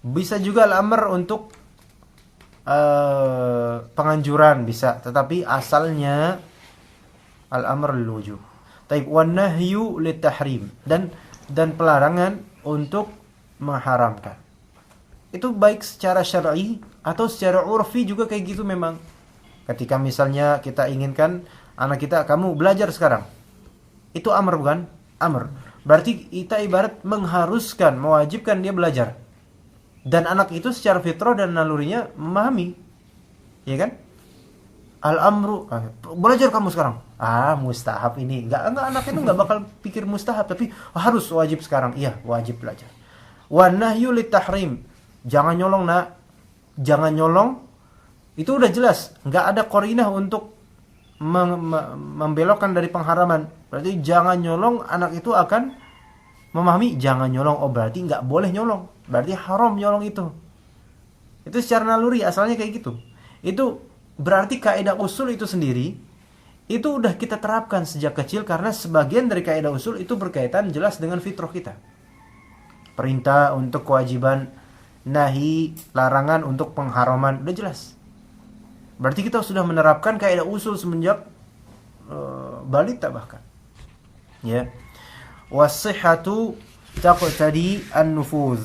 Bisa juga al-amr untuk penganjuran bisa, tetapi asalnya al-amr lil wujub. Taib wan nahyu lit tahrim, dan pelarangan untuk mengharamkan. Itu baik secara syar'i atau secara urfi juga kayak gitu memang. Ketika misalnya kita inginkan anak kita, kamu belajar sekarang. Itu amr bukan? Amr. Berarti kita ibarat mengharuskan, mewajibkan dia belajar. Dan anak itu secara fitrah dan nalurinya memahami. Ya kan? Al-amru, belajar kamu sekarang. Mustahab ini. Enggak, anak itu enggak bakal pikir mustahab, tapi harus wajib sekarang. Iya, wajib belajar. Wa nahyu lit tahrim. Jangan nyolong, Nak. Jangan nyolong. Itu udah jelas, enggak ada qarinah untuk membelokkan dari pengharaman. Berarti jangan nyolong, anak itu akan memahami jangan nyolong. Oh, berarti enggak boleh nyolong. Berarti haram nyolong itu. Itu secara naluri asalnya kayak gitu. Itu berarti kaidah usul itu sendiri itu udah kita terapkan sejak kecil, karena sebagian dari kaidah usul itu berkaitan jelas dengan fitrah kita. Perintah untuk kewajiban, nahi, larangan untuk pengharaman, udah jelas. Berarti kita sudah menerapkan kaidah usul semenjak balita bahkan. Ya. Was-sihhatu taqtadi an-nufuz.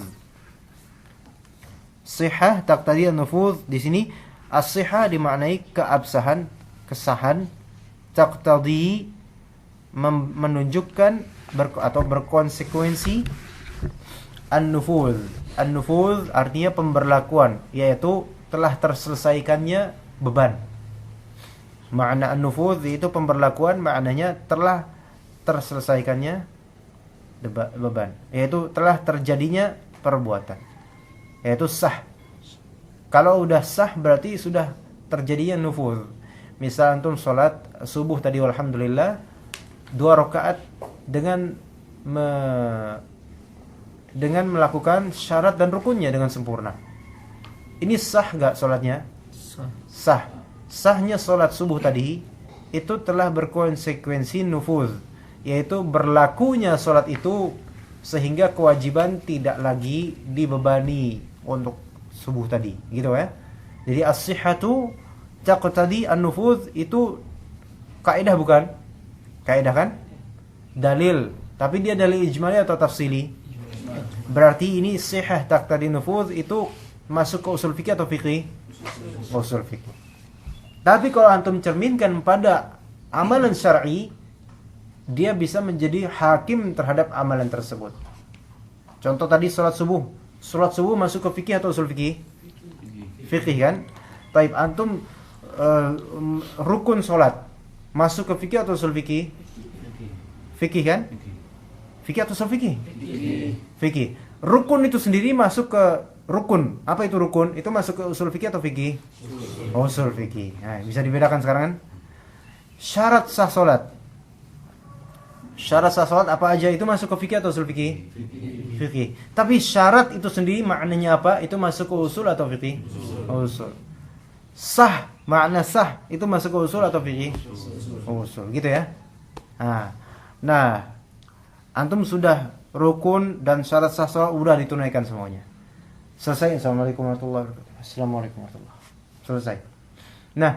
Sihah taqtadi an-nufuz, di sini as-sihah dimaknai keabsahan, kesahan. Taqtadi menunjukkan atau berkonsekuensi an-nufuz. An-nufuz artinya pemberlakuan, yaitu telah terselesaikannya beban. Makna an-nufuz itu pemberlakuan, maknanya telah terselesaikannya beban, yaitu telah terjadinya perbuatan, yaitu sah. Kalau udah sah berarti sudah terjadinya nufuz. Misal antum sholat subuh tadi alhamdulillah 2 rakaat dengan melakukan syarat dan rukunnya dengan sempurna. Ini sah gak sholatnya? Sah. Sahnya sholat subuh tadi itu telah berkonsekuensi nufuz, yaitu berlakunya sholat itu sehingga kewajiban tidak lagi dibebani untuk subuh tadi, gitu ya. Jadi as-sihhatu taqtadi an-nufuz itu kaidah bukan? Kaidah kan? Dalil, tapi dia dalil ijmali atau tafsili? Berarti ini sihah taqtadi nufuz itu masuk ke usul fikih atau fikih? Usul fikih. Tapi kalau antum cerminkan pada amalan syar'i, dia bisa menjadi hakim terhadap amalan tersebut. Contoh tadi salat subuh. Salat subuh masuk ke fikih atau usul fikih? Fikih kan? Taib, antum rukun salat masuk ke fikih atau usul fikih? Fikih kan? Fikih atau usul fikih? Fikih. Rukun itu sendiri masuk ke rukun. Apa itu rukun? Itu masuk ke usul fikih atau fikih? Usul fikih. Nah, bisa dibedakan sekarang kan? Syarat sah salat. Syarat sah salat apa aja itu masuk ke fikih atau usul fikih? Fikih. Tapi syarat itu sendiri maknanya apa? Itu masuk ke usul atau fikih? Usul. Sah, makna sah itu masuk ke usul atau fikih? Usul, gitu ya. Nah, antum sudah rukun dan syarat sah salat udah ditunaikan semuanya. Selesai. Assalamualaikum warahmatullahi wabarakatuh. Assalamualaikum warahmatullahi wabarakatuh. Selesai. Nah,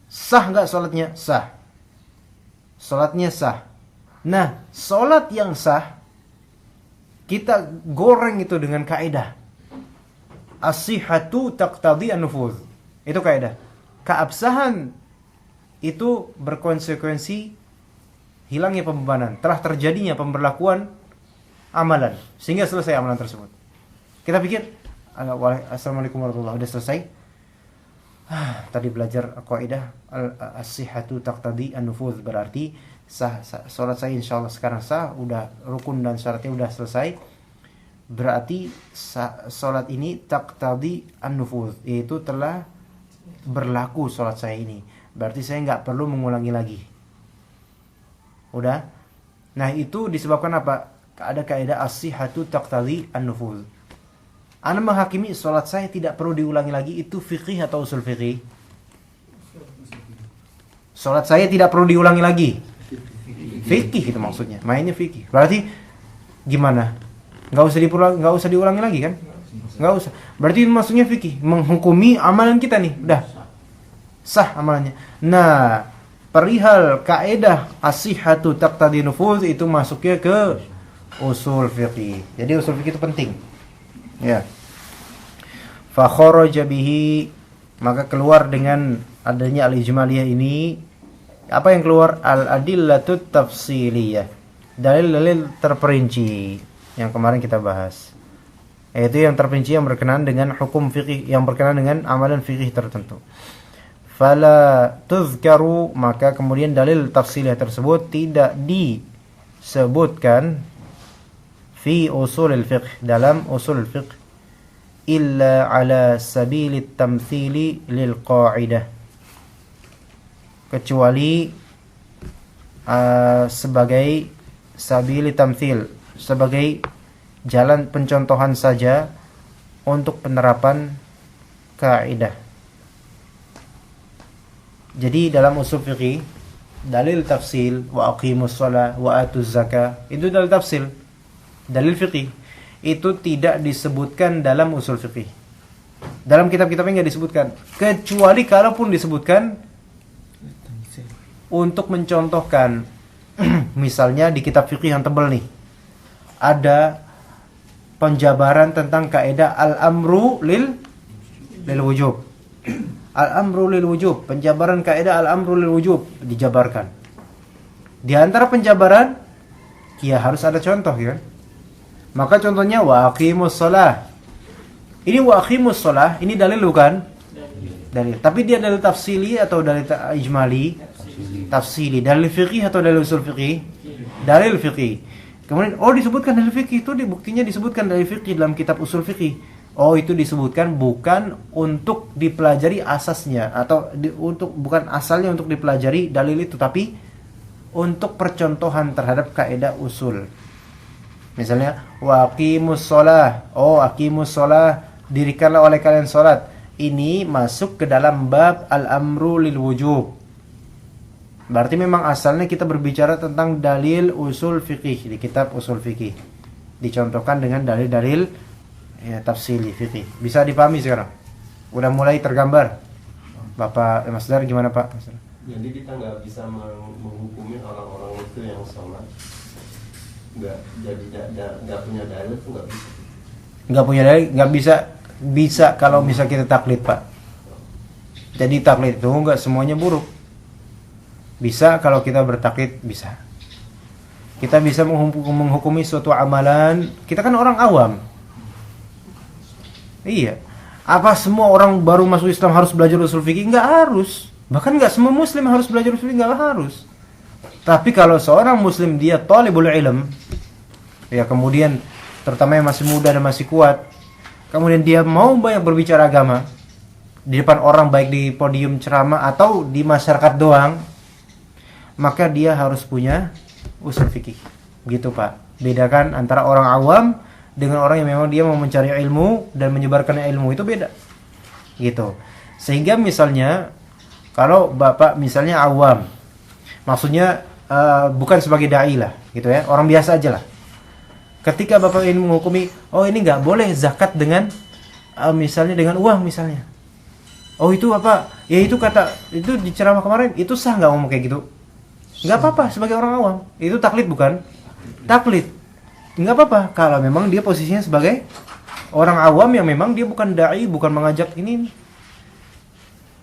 sah enggak salatnya? Sah. Salatnya sah. Nah, salat yang sah kita goreng itu dengan kaidah as-sihhatu taqtadi an-nufuz. Itu kaidah. Keabsahan itu berkonsekuensi hilangnya pembebanan, telah terjadinya pemberlakuan amalan sehingga selesai amalan tersebut. Kita pikir assalamualaikum warahmatullahi wabarakatuh, udah selesai. Tadi belajar kaidah as-sihhatu taqtadi an-nufuz, berarti sah, salat saya insyaallah sekarang sah, udah rukun dan syaratnya udah selesai. Berarti salat ini taqtadi an-nufuz, yaitu telah berlaku salat saya ini. Berarti saya enggak perlu mengulangi lagi. Udah? Nah, itu disebabkan apa? Ada kaidah as-sihhatu taqtadi an-nufuz. Ana menghakimi salat saya tidak perlu diulangi lagi, itu fikih atau usul fikih? Salat saya tidak perlu diulangi lagi. Fikih itu maksudnya. Mainnya fikih. Berarti gimana? Enggak usah diulangi lagi kan? Enggak usah. Berarti maksudnya fikih, menghukumi amalan kita nih, udah sah amalannya. Nah, perihal kaidah as-sihhatu taqtadi nufuz itu masuknya ke usul fikih. Jadi usul fikih itu penting. Ya. Fa kharaja bihi, maka keluar dengan adanya al-ijmaliyah ini. Apa yang keluar? Al-adillatut tafsiliyah. Dalil-dalil terperinci yang kemarin kita bahas. Yaitu yang terperinci yang berkenaan dengan hukum fikih, yang berkenaan dengan amalan fikih tertentu. Fala tuzkaru, maka kemudian dalil tafsiliyah tersebut tidak disebutkan fi usulil fiqh, dalam usul fiqh, illa ala sabilit tamthili lil qa'idah, kecuali sebagai sabili tamthil, sebagai jalan pencontohan saja untuk penerapan kaidah. Jadi dalam usul fiqh dalil tafsil wa aqimus shalah wa atuz zakah itu dalil tafsil, dalil fiqih itu tidak disebutkan dalam usul fiqih. Dalam kitab-kitabnya enggak disebutkan, kecuali kalaupun disebutkan untuk mencontohkan. Misalnya di kitab fiqih yang tebal nih ada penjabaran tentang kaidah al-amru lil wujub. Al-amru lil wujub, penjabaran kaidah al-amru lil wujub dijabarkan. Di antara penjabaran ya harus ada contoh ya. Maka contohnya wa aqimus shalah. Ini wa aqimus shalah, ini dalil bukan? Dalil. Tapi dia dalil tafsili atau dalil ijmali? Tafsili. Dalil fiqih atau dalil usul fiqih? Dalil fiqih. Kemudian disebutkan dalil fiqih, itu buktinya disebutkan dalil fiqih dalam kitab usul fiqih. Itu disebutkan bukan untuk dipelajari asasnya atau bukan asalnya untuk dipelajari dalil itu, tapi untuk percontohan terhadap kaidah usul. Misalnya wa aqimus shalah. Aqimus shalah, dirikanlah oleh kalian salat. Ini masuk ke dalam bab al-amru lil wujub. Berarti memang asalnya kita berbicara tentang dalil usul fiqih di kitab usul fiqih. Dicontohkan dengan dalil-dalil tafsili fiqih. Bisa dipahami sekarang? Udah mulai tergambar. Bapak Mas Dar gimana Pak? Jadi kita nggak bisa menghukumi orang-orang itu yang sholat nggak punya dalil itu nggak bisa. Nggak punya dalil nggak bisa kalau bisa kita taklid Pak. Jadi taklid itu nggak semuanya buruk. Bisa kalau kita bertaklid bisa. Kita bisa menghukumi suatu amalan. Kita kan orang awam. Iya. Apa semua orang baru masuk Islam harus belajar usul fikih? Nggak harus. Bahkan nggak semua muslim harus belajar usul fikih, nggak harus. Tapi kalau seorang muslim dia thalibul ilm, ya kemudian terutama yang masih muda dan masih kuat, kemudian dia mau banyak berbicara agama di depan orang, baik di podium ceramah atau di masyarakat doang, maka dia harus punya usul fikih. Gitu Pak. Bedakan antara orang awam dengan orang yang memang dia mau mencari ilmu dan menyebarkan ilmu, itu beda. Gitu. Sehingga misalnya kalau Bapak misalnya awam, maksudnya bukan sebagai dai lah, gitu ya, orang biasa aja lah. Ketika Bapak ingin menghukumi, ini nggak boleh zakat dengan misalnya dengan uang misalnya. Itu apa? Ya itu kata itu di ceramah kemarin itu sah nggak ngomong kayak gitu? Nggak apa-apa sebagai orang awam. Itu taklid bukan? Taklid. Nggak apa-apa kalau memang dia posisinya sebagai orang awam yang memang dia bukan dai, bukan mengajak ini.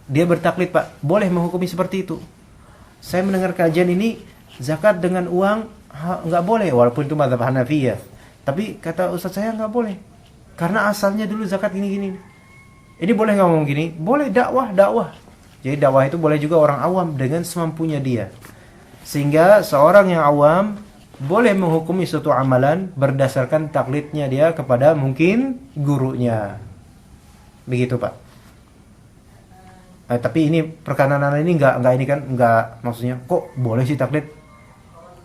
Dia bertaklid Pak, boleh menghukumi seperti itu. Saya mendengar kajian ini zakat dengan uang nggak boleh, walaupun itu mazhab Hanafiyah. Tapi kata ustaz saya nggak boleh, karena asalnya dulu zakat gini-gini. Ini boleh nggak ngomong gini? Boleh, dakwah. Jadi dakwah itu boleh juga orang awam dengan semampunya dia. Sehingga seorang yang awam boleh menghukumi suatu amalan berdasarkan taklidnya dia kepada mungkin gurunya. Begitu Pak. Tapi ini perkanan ini enggak maksudnya kok boleh sih taklid?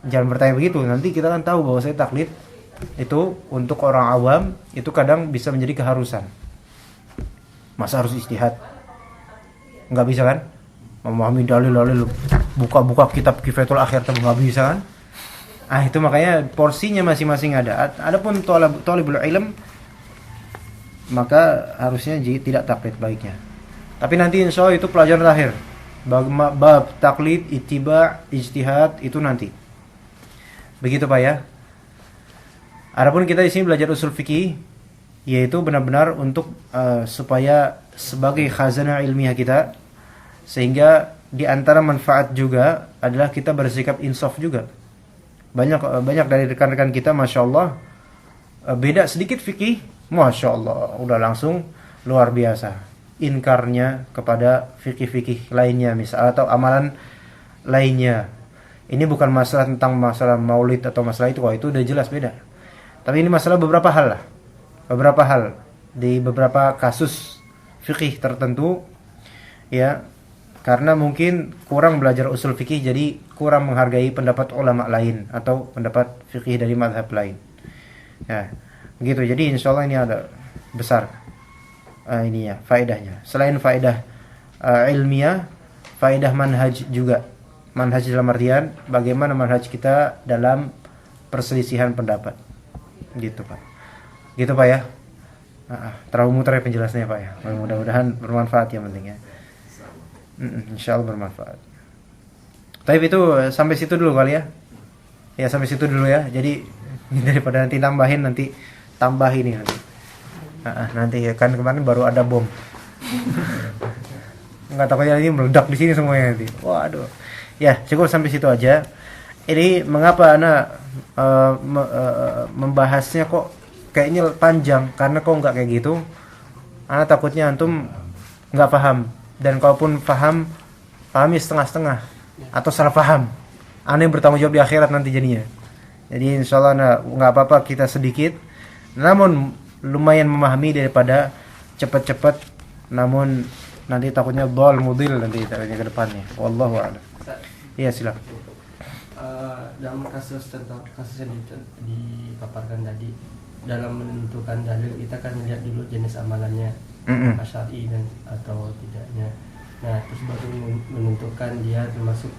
Jangan bertanya begitu. Nanti kita kan tahu bahwa saya taklid itu untuk orang awam itu kadang bisa menjadi keharusan. Masa harus ijtihad? Enggak bisa kan? Memahami dalil-dalil, buka-buka kitab Kifayatul Akhir enggak bisa kan? Itu makanya porsinya masing-masing ada. Adapun thalibul ilm maka harusnya tidak taklid baiknya. Tapi nanti insya Allah itu pelajaran terakhir. Bab taklid, ittiba, ijtihad itu nanti. Begitu Pak ya. Adapun kita di sini belajar usul fikih, yaitu benar-benar untuk supaya sebagai khazanah ilmiah kita, sehingga di antara manfaat juga adalah kita bersikap insaf juga. Banyak dari rekan-rekan kita, masya Allah, beda sedikit fikih, masya Allah, udah langsung luar biasa. Inkarnya kepada fikih-fikih lainnya misal atau amalan lainnya. Ini bukan masalah tentang masalah maulid atau masalah itu, itu udah jelas beda. Tapi ini masalah beberapa hal lah. Beberapa hal di beberapa kasus fikih tertentu ya, karena mungkin kurang belajar usul fikih jadi kurang menghargai pendapat ulama lain atau pendapat fikih dari mazhab lain. Ya, begitu. Jadi insyaallah ini ada besar ini ya faedahnya. Selain faedah ilmiah, faedah manhaj juga. Manhaj dalam artian bagaimana manhaj kita dalam perselisihan pendapat. Gitu Pak. Gitu Pak ya. Terlalu muter ya penjelasannya Pak ya. Mudah-mudahan bermanfaat ya pentingnya. Insyaallah bermanfaat. Tapi itu sampai situ dulu kali ya. Ya sampai situ dulu ya. Jadi daripada nanti tambahin nanti tambah ini nanti. Nanti kan kemarin baru ada bom. Enggak takutnya ini meledak di sini semuanya nanti. Waduh. Ya, cukup sampai situ aja. Ini mengapa Ana membahasnya kok kayaknya panjang, karena kok nggak kayak gitu. Ana takutnya antum nggak paham, dan kalaupun paham, pahami setengah-setengah atau salah paham. Ana yang bertanggung jawab di akhirat nanti jadinya. Jadi insyaallah nggak apa-apa kita sedikit, namun lumayan memahami daripada cepat-cepat, namun nanti takutnya dhal mudil nanti ke depannya. Wallahu a'lam. Iya, silakan. Dalam kasus yang dipaparkan tadi, dalam menentukan dalil kita kan melihat dulu jenis amalannya, syar'i dan atau tidaknya. Nah, terus baru menentukan dia termasuk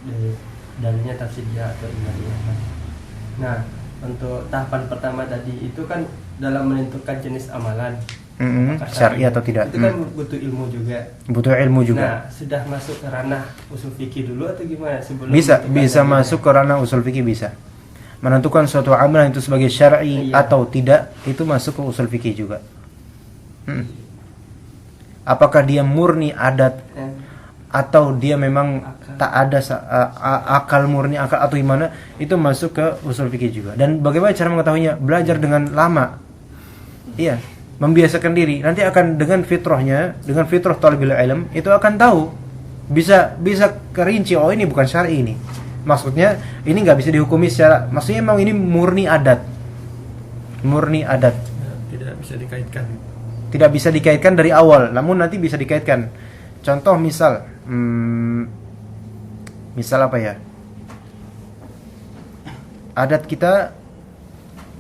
dalilnya tafsir dia atau ilmiah. Nah, untuk tahapan pertama tadi itu kan dalam menentukan jenis amalan, syar'i atau tidak, itu kan butuh ilmu juga. Butuh ilmu juga. Nah, sudah masuk ke ranah usul fikih dulu atau gimana sebelum Bisa masuk ke ranah usul fikih, bisa. Menentukan suatu amalan itu sebagai syar'i atau tidak, itu masuk ke usul fikih juga. Apakah dia murni adat atau dia memang tak ada akal murni akal atau gimana, itu masuk ke usul fikih juga. Dan bagaimana cara mengetahuinya? Belajar dengan lama. Iya, membiasakan diri. Nanti akan dengan fitrahnya, dengan fitrah talibul ilm, itu akan tahu. Bisa kerinci, oh ini bukan syar'i ini. Maksudnya ini nggak bisa dihukumi secara, maksudnya memang ini murni adat. Murni adat. Tidak bisa dikaitkan. Tidak bisa dikaitkan dari awal, namun nanti bisa dikaitkan. Contoh misal apa ya? Adat kita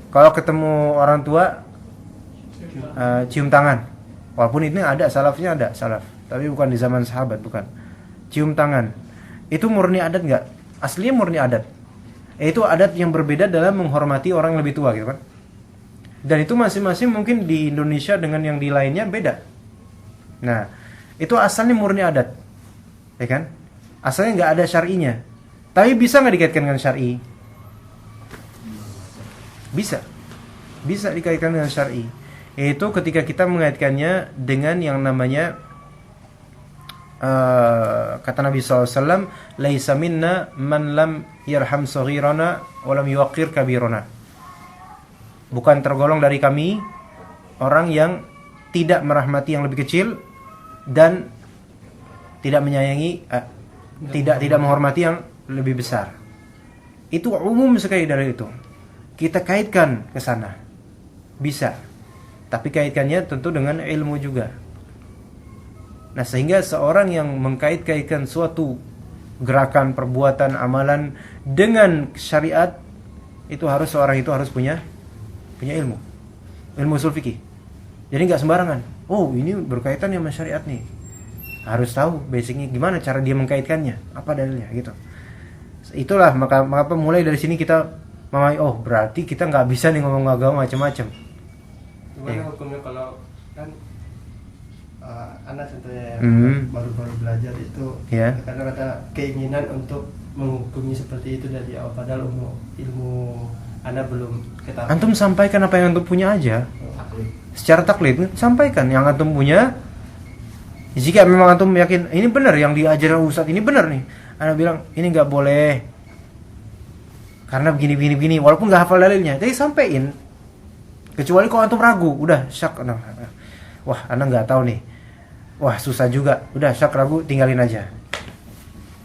kalau ketemu orang tua cium tangan. Walaupun ini ada salafnya, ada salaf, tapi bukan di zaman sahabat, bukan. Cium tangan. Itu murni adat enggak? Aslinya murni adat. Itu adat yang berbeda dalam menghormati orang yang lebih tua gitu kan. Dan itu masing-masing mungkin di Indonesia dengan yang di lainnya beda. Nah, itu asalnya murni adat. Ya kan? Asalnya enggak ada syar'inya. Tapi bisa enggak dikaitkan dengan syar'i? Bisa. Bisa dikaitkan dengan syar'i. Yaitu ketika kita mengaitkannya dengan yang namanya kata Nabi SAW, laisa minna man lam yarham saghirana wa lam yuqir kabirana. Bukan tergolong dari kami orang yang tidak merahmati yang lebih kecil dan tidak menyayangi tidak menghormati yang lebih besar. Itu umum sekali dari itu. Kita kaitkan ke sana. Bisa. Tapi kaitkannya tentu dengan ilmu juga. Nah, sehingga seorang yang mengkait-kaitkan suatu gerakan, perbuatan, amalan dengan syariat, itu harus seorang itu harus punya ilmu usul fikih. Jadi nggak sembarangan. Oh, ini berkaitan sama syariat nih. Harus tahu basicnya gimana cara dia mengkaitkannya, apa dalilnya gitu. Itulah maka mulai dari sini kita memahami, oh berarti kita nggak bisa nih ngomong agama macam-macam. Gimana hukumnya kalau kan anak contohnya yang baru-baru belajar itu karena ada keinginan untuk menghukumi seperti itu dari awal, padahal ilmu anak belum ketahui. Antum sampaikan apa yang antum punya aja. Secara taklid sampaikan yang antum punya. Jika memang antum yakin ini benar yang diajarin ustadz ini benar nih, anak bilang ini nggak boleh karena begini walaupun nggak hafal dalilnya, jadi sampaikan. Kecuali kalau antum ragu, udah syak, wah anak nggak tahu nih, wah susah juga, udah syak ragu tinggalin aja.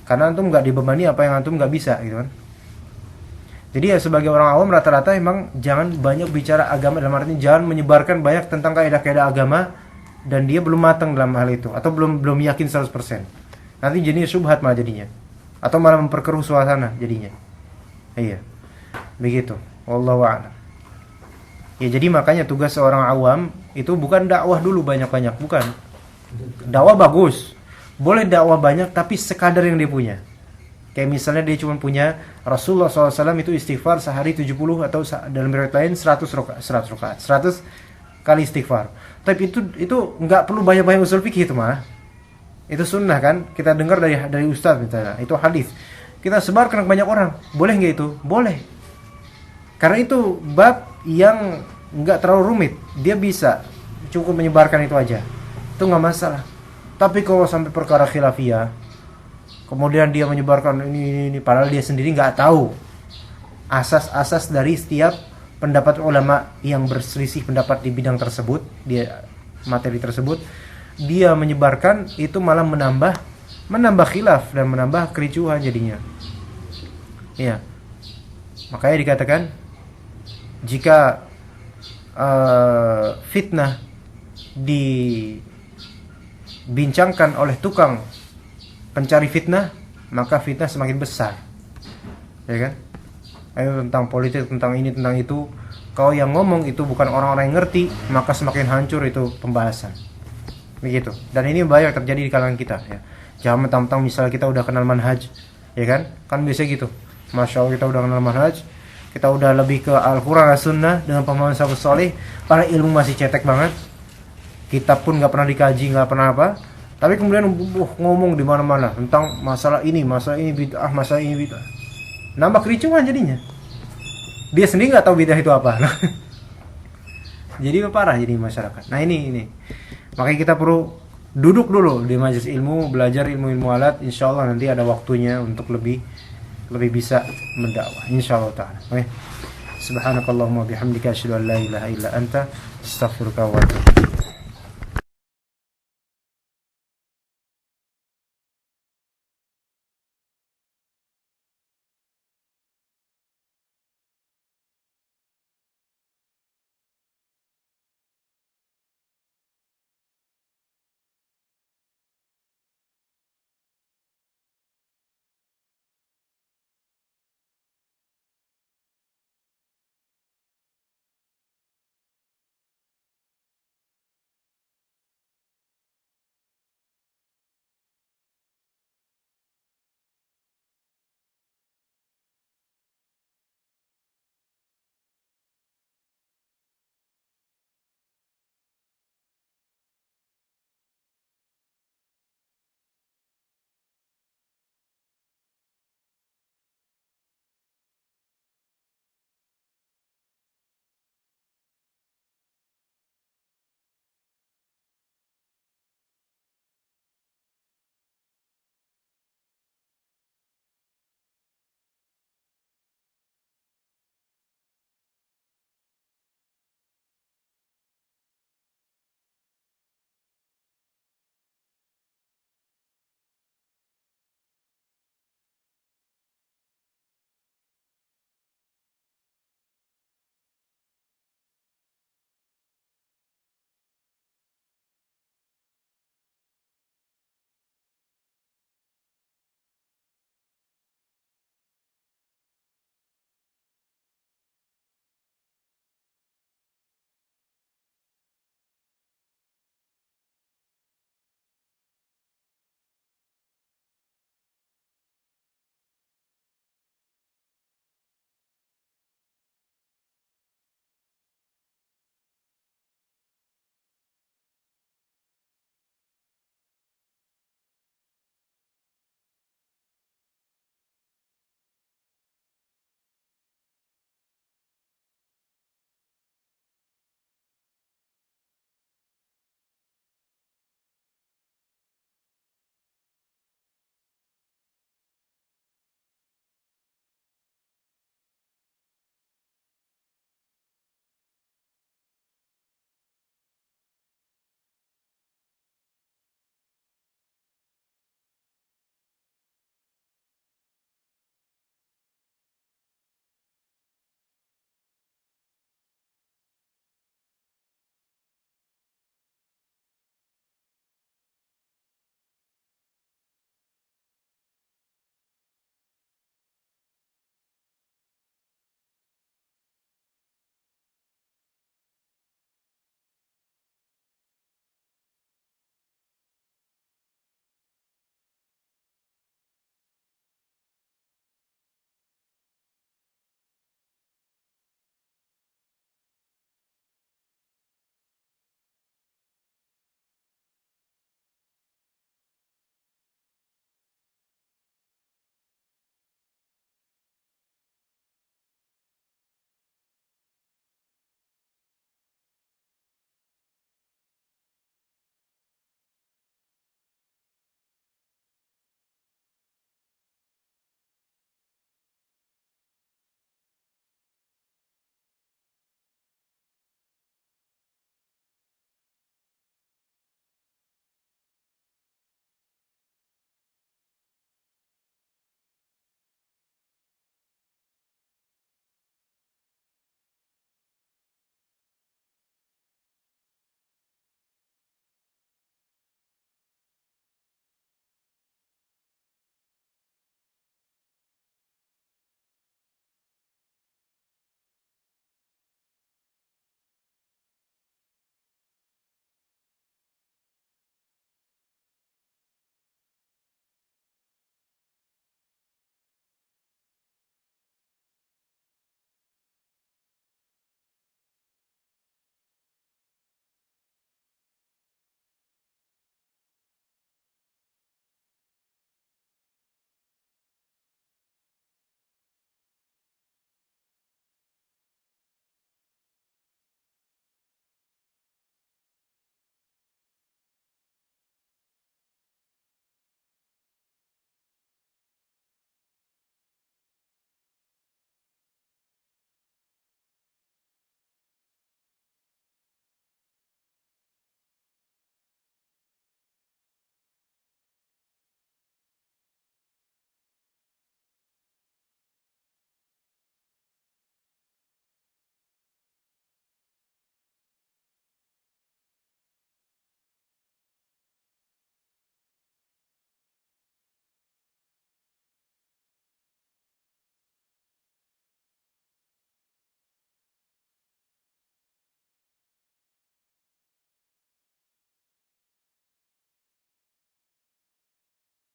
Karena antum nggak dibebani apa yang antum nggak bisa, gitu kan. Jadi ya sebagai orang awam rata-rata emang jangan banyak bicara agama, dalam artinya jangan menyebarkan banyak tentang kaidah-kaidah agama dan dia belum matang dalam hal itu atau belum yakin 100%. Nanti jadinya syubhat malah jadinya, atau malah memperkeruh suasana jadinya. Iya, begitu. Wallahu a'lam. Ya jadi makanya tugas seorang awam itu bukan dakwah dulu banyak-banyak, bukan. Dakwah bagus, boleh dakwah banyak tapi sekadar yang dia punya. Kayak misalnya dia cuma punya Rasulullah SAW itu istighfar sehari 70 atau dalam riwayat lain 100 kali istighfar. Tapi itu nggak perlu banyak-banyak usul fikih itu mah. Itu sunnah kan? Kita dengar dari ustaz misalnya, itu hadis. Kita sebarkan ke banyak orang, boleh nggak itu? Boleh. Karena itu bab yang nggak terlalu rumit, dia bisa cukup menyebarkan itu aja, itu nggak masalah. Tapi kalau sampai perkara khilafiyah, kemudian dia menyebarkan ini padahal dia sendiri nggak tahu, asas-asas dari setiap pendapat ulama yang berselisih pendapat di bidang tersebut, di materi tersebut, dia menyebarkan itu malah menambah khilaf dan menambah kericuhan jadinya. Ya. Makanya dikatakan jika fitnah dibincangkan oleh tukang pencari fitnah, maka fitnah semakin besar. Ya kan? Ayo tentang politik, tentang ini, tentang itu. Kalau yang ngomong itu bukan orang-orang yang ngerti, maka semakin hancur itu pembahasan. Begitu. Dan ini banyak terjadi di kalangan kita ya. Jangan mentang-mentang misalnya kita udah kenal manhaj, ya kan? Kan biasa gitu. Masya Allah kita udah kenal manhaj, kita udah lebih ke Al-Quran dan Sunnah dengan pemahaman salafus saleh, para ilmu masih cetek banget. Kitab pun nggak pernah dikaji, nggak pernah apa. Tapi kemudian ngomong di mana-mana tentang masalah ini bid'ah, masalah ini bid'ah. Nambah kericuhan jadinya. Dia sendiri nggak tahu bid'ah itu apa. Jadi parah jadi masyarakat. Nah ini. Makanya kita perlu duduk dulu di majelis ilmu, belajar ilmu-ilmu alat. Insyaallah nanti ada waktunya untuk lebih bisa mendakwah. Insyaallah taala. Oke. Subhanakallahumma bihamdika asyhadu an la ilaha illa anta astaghfiruka wa atubu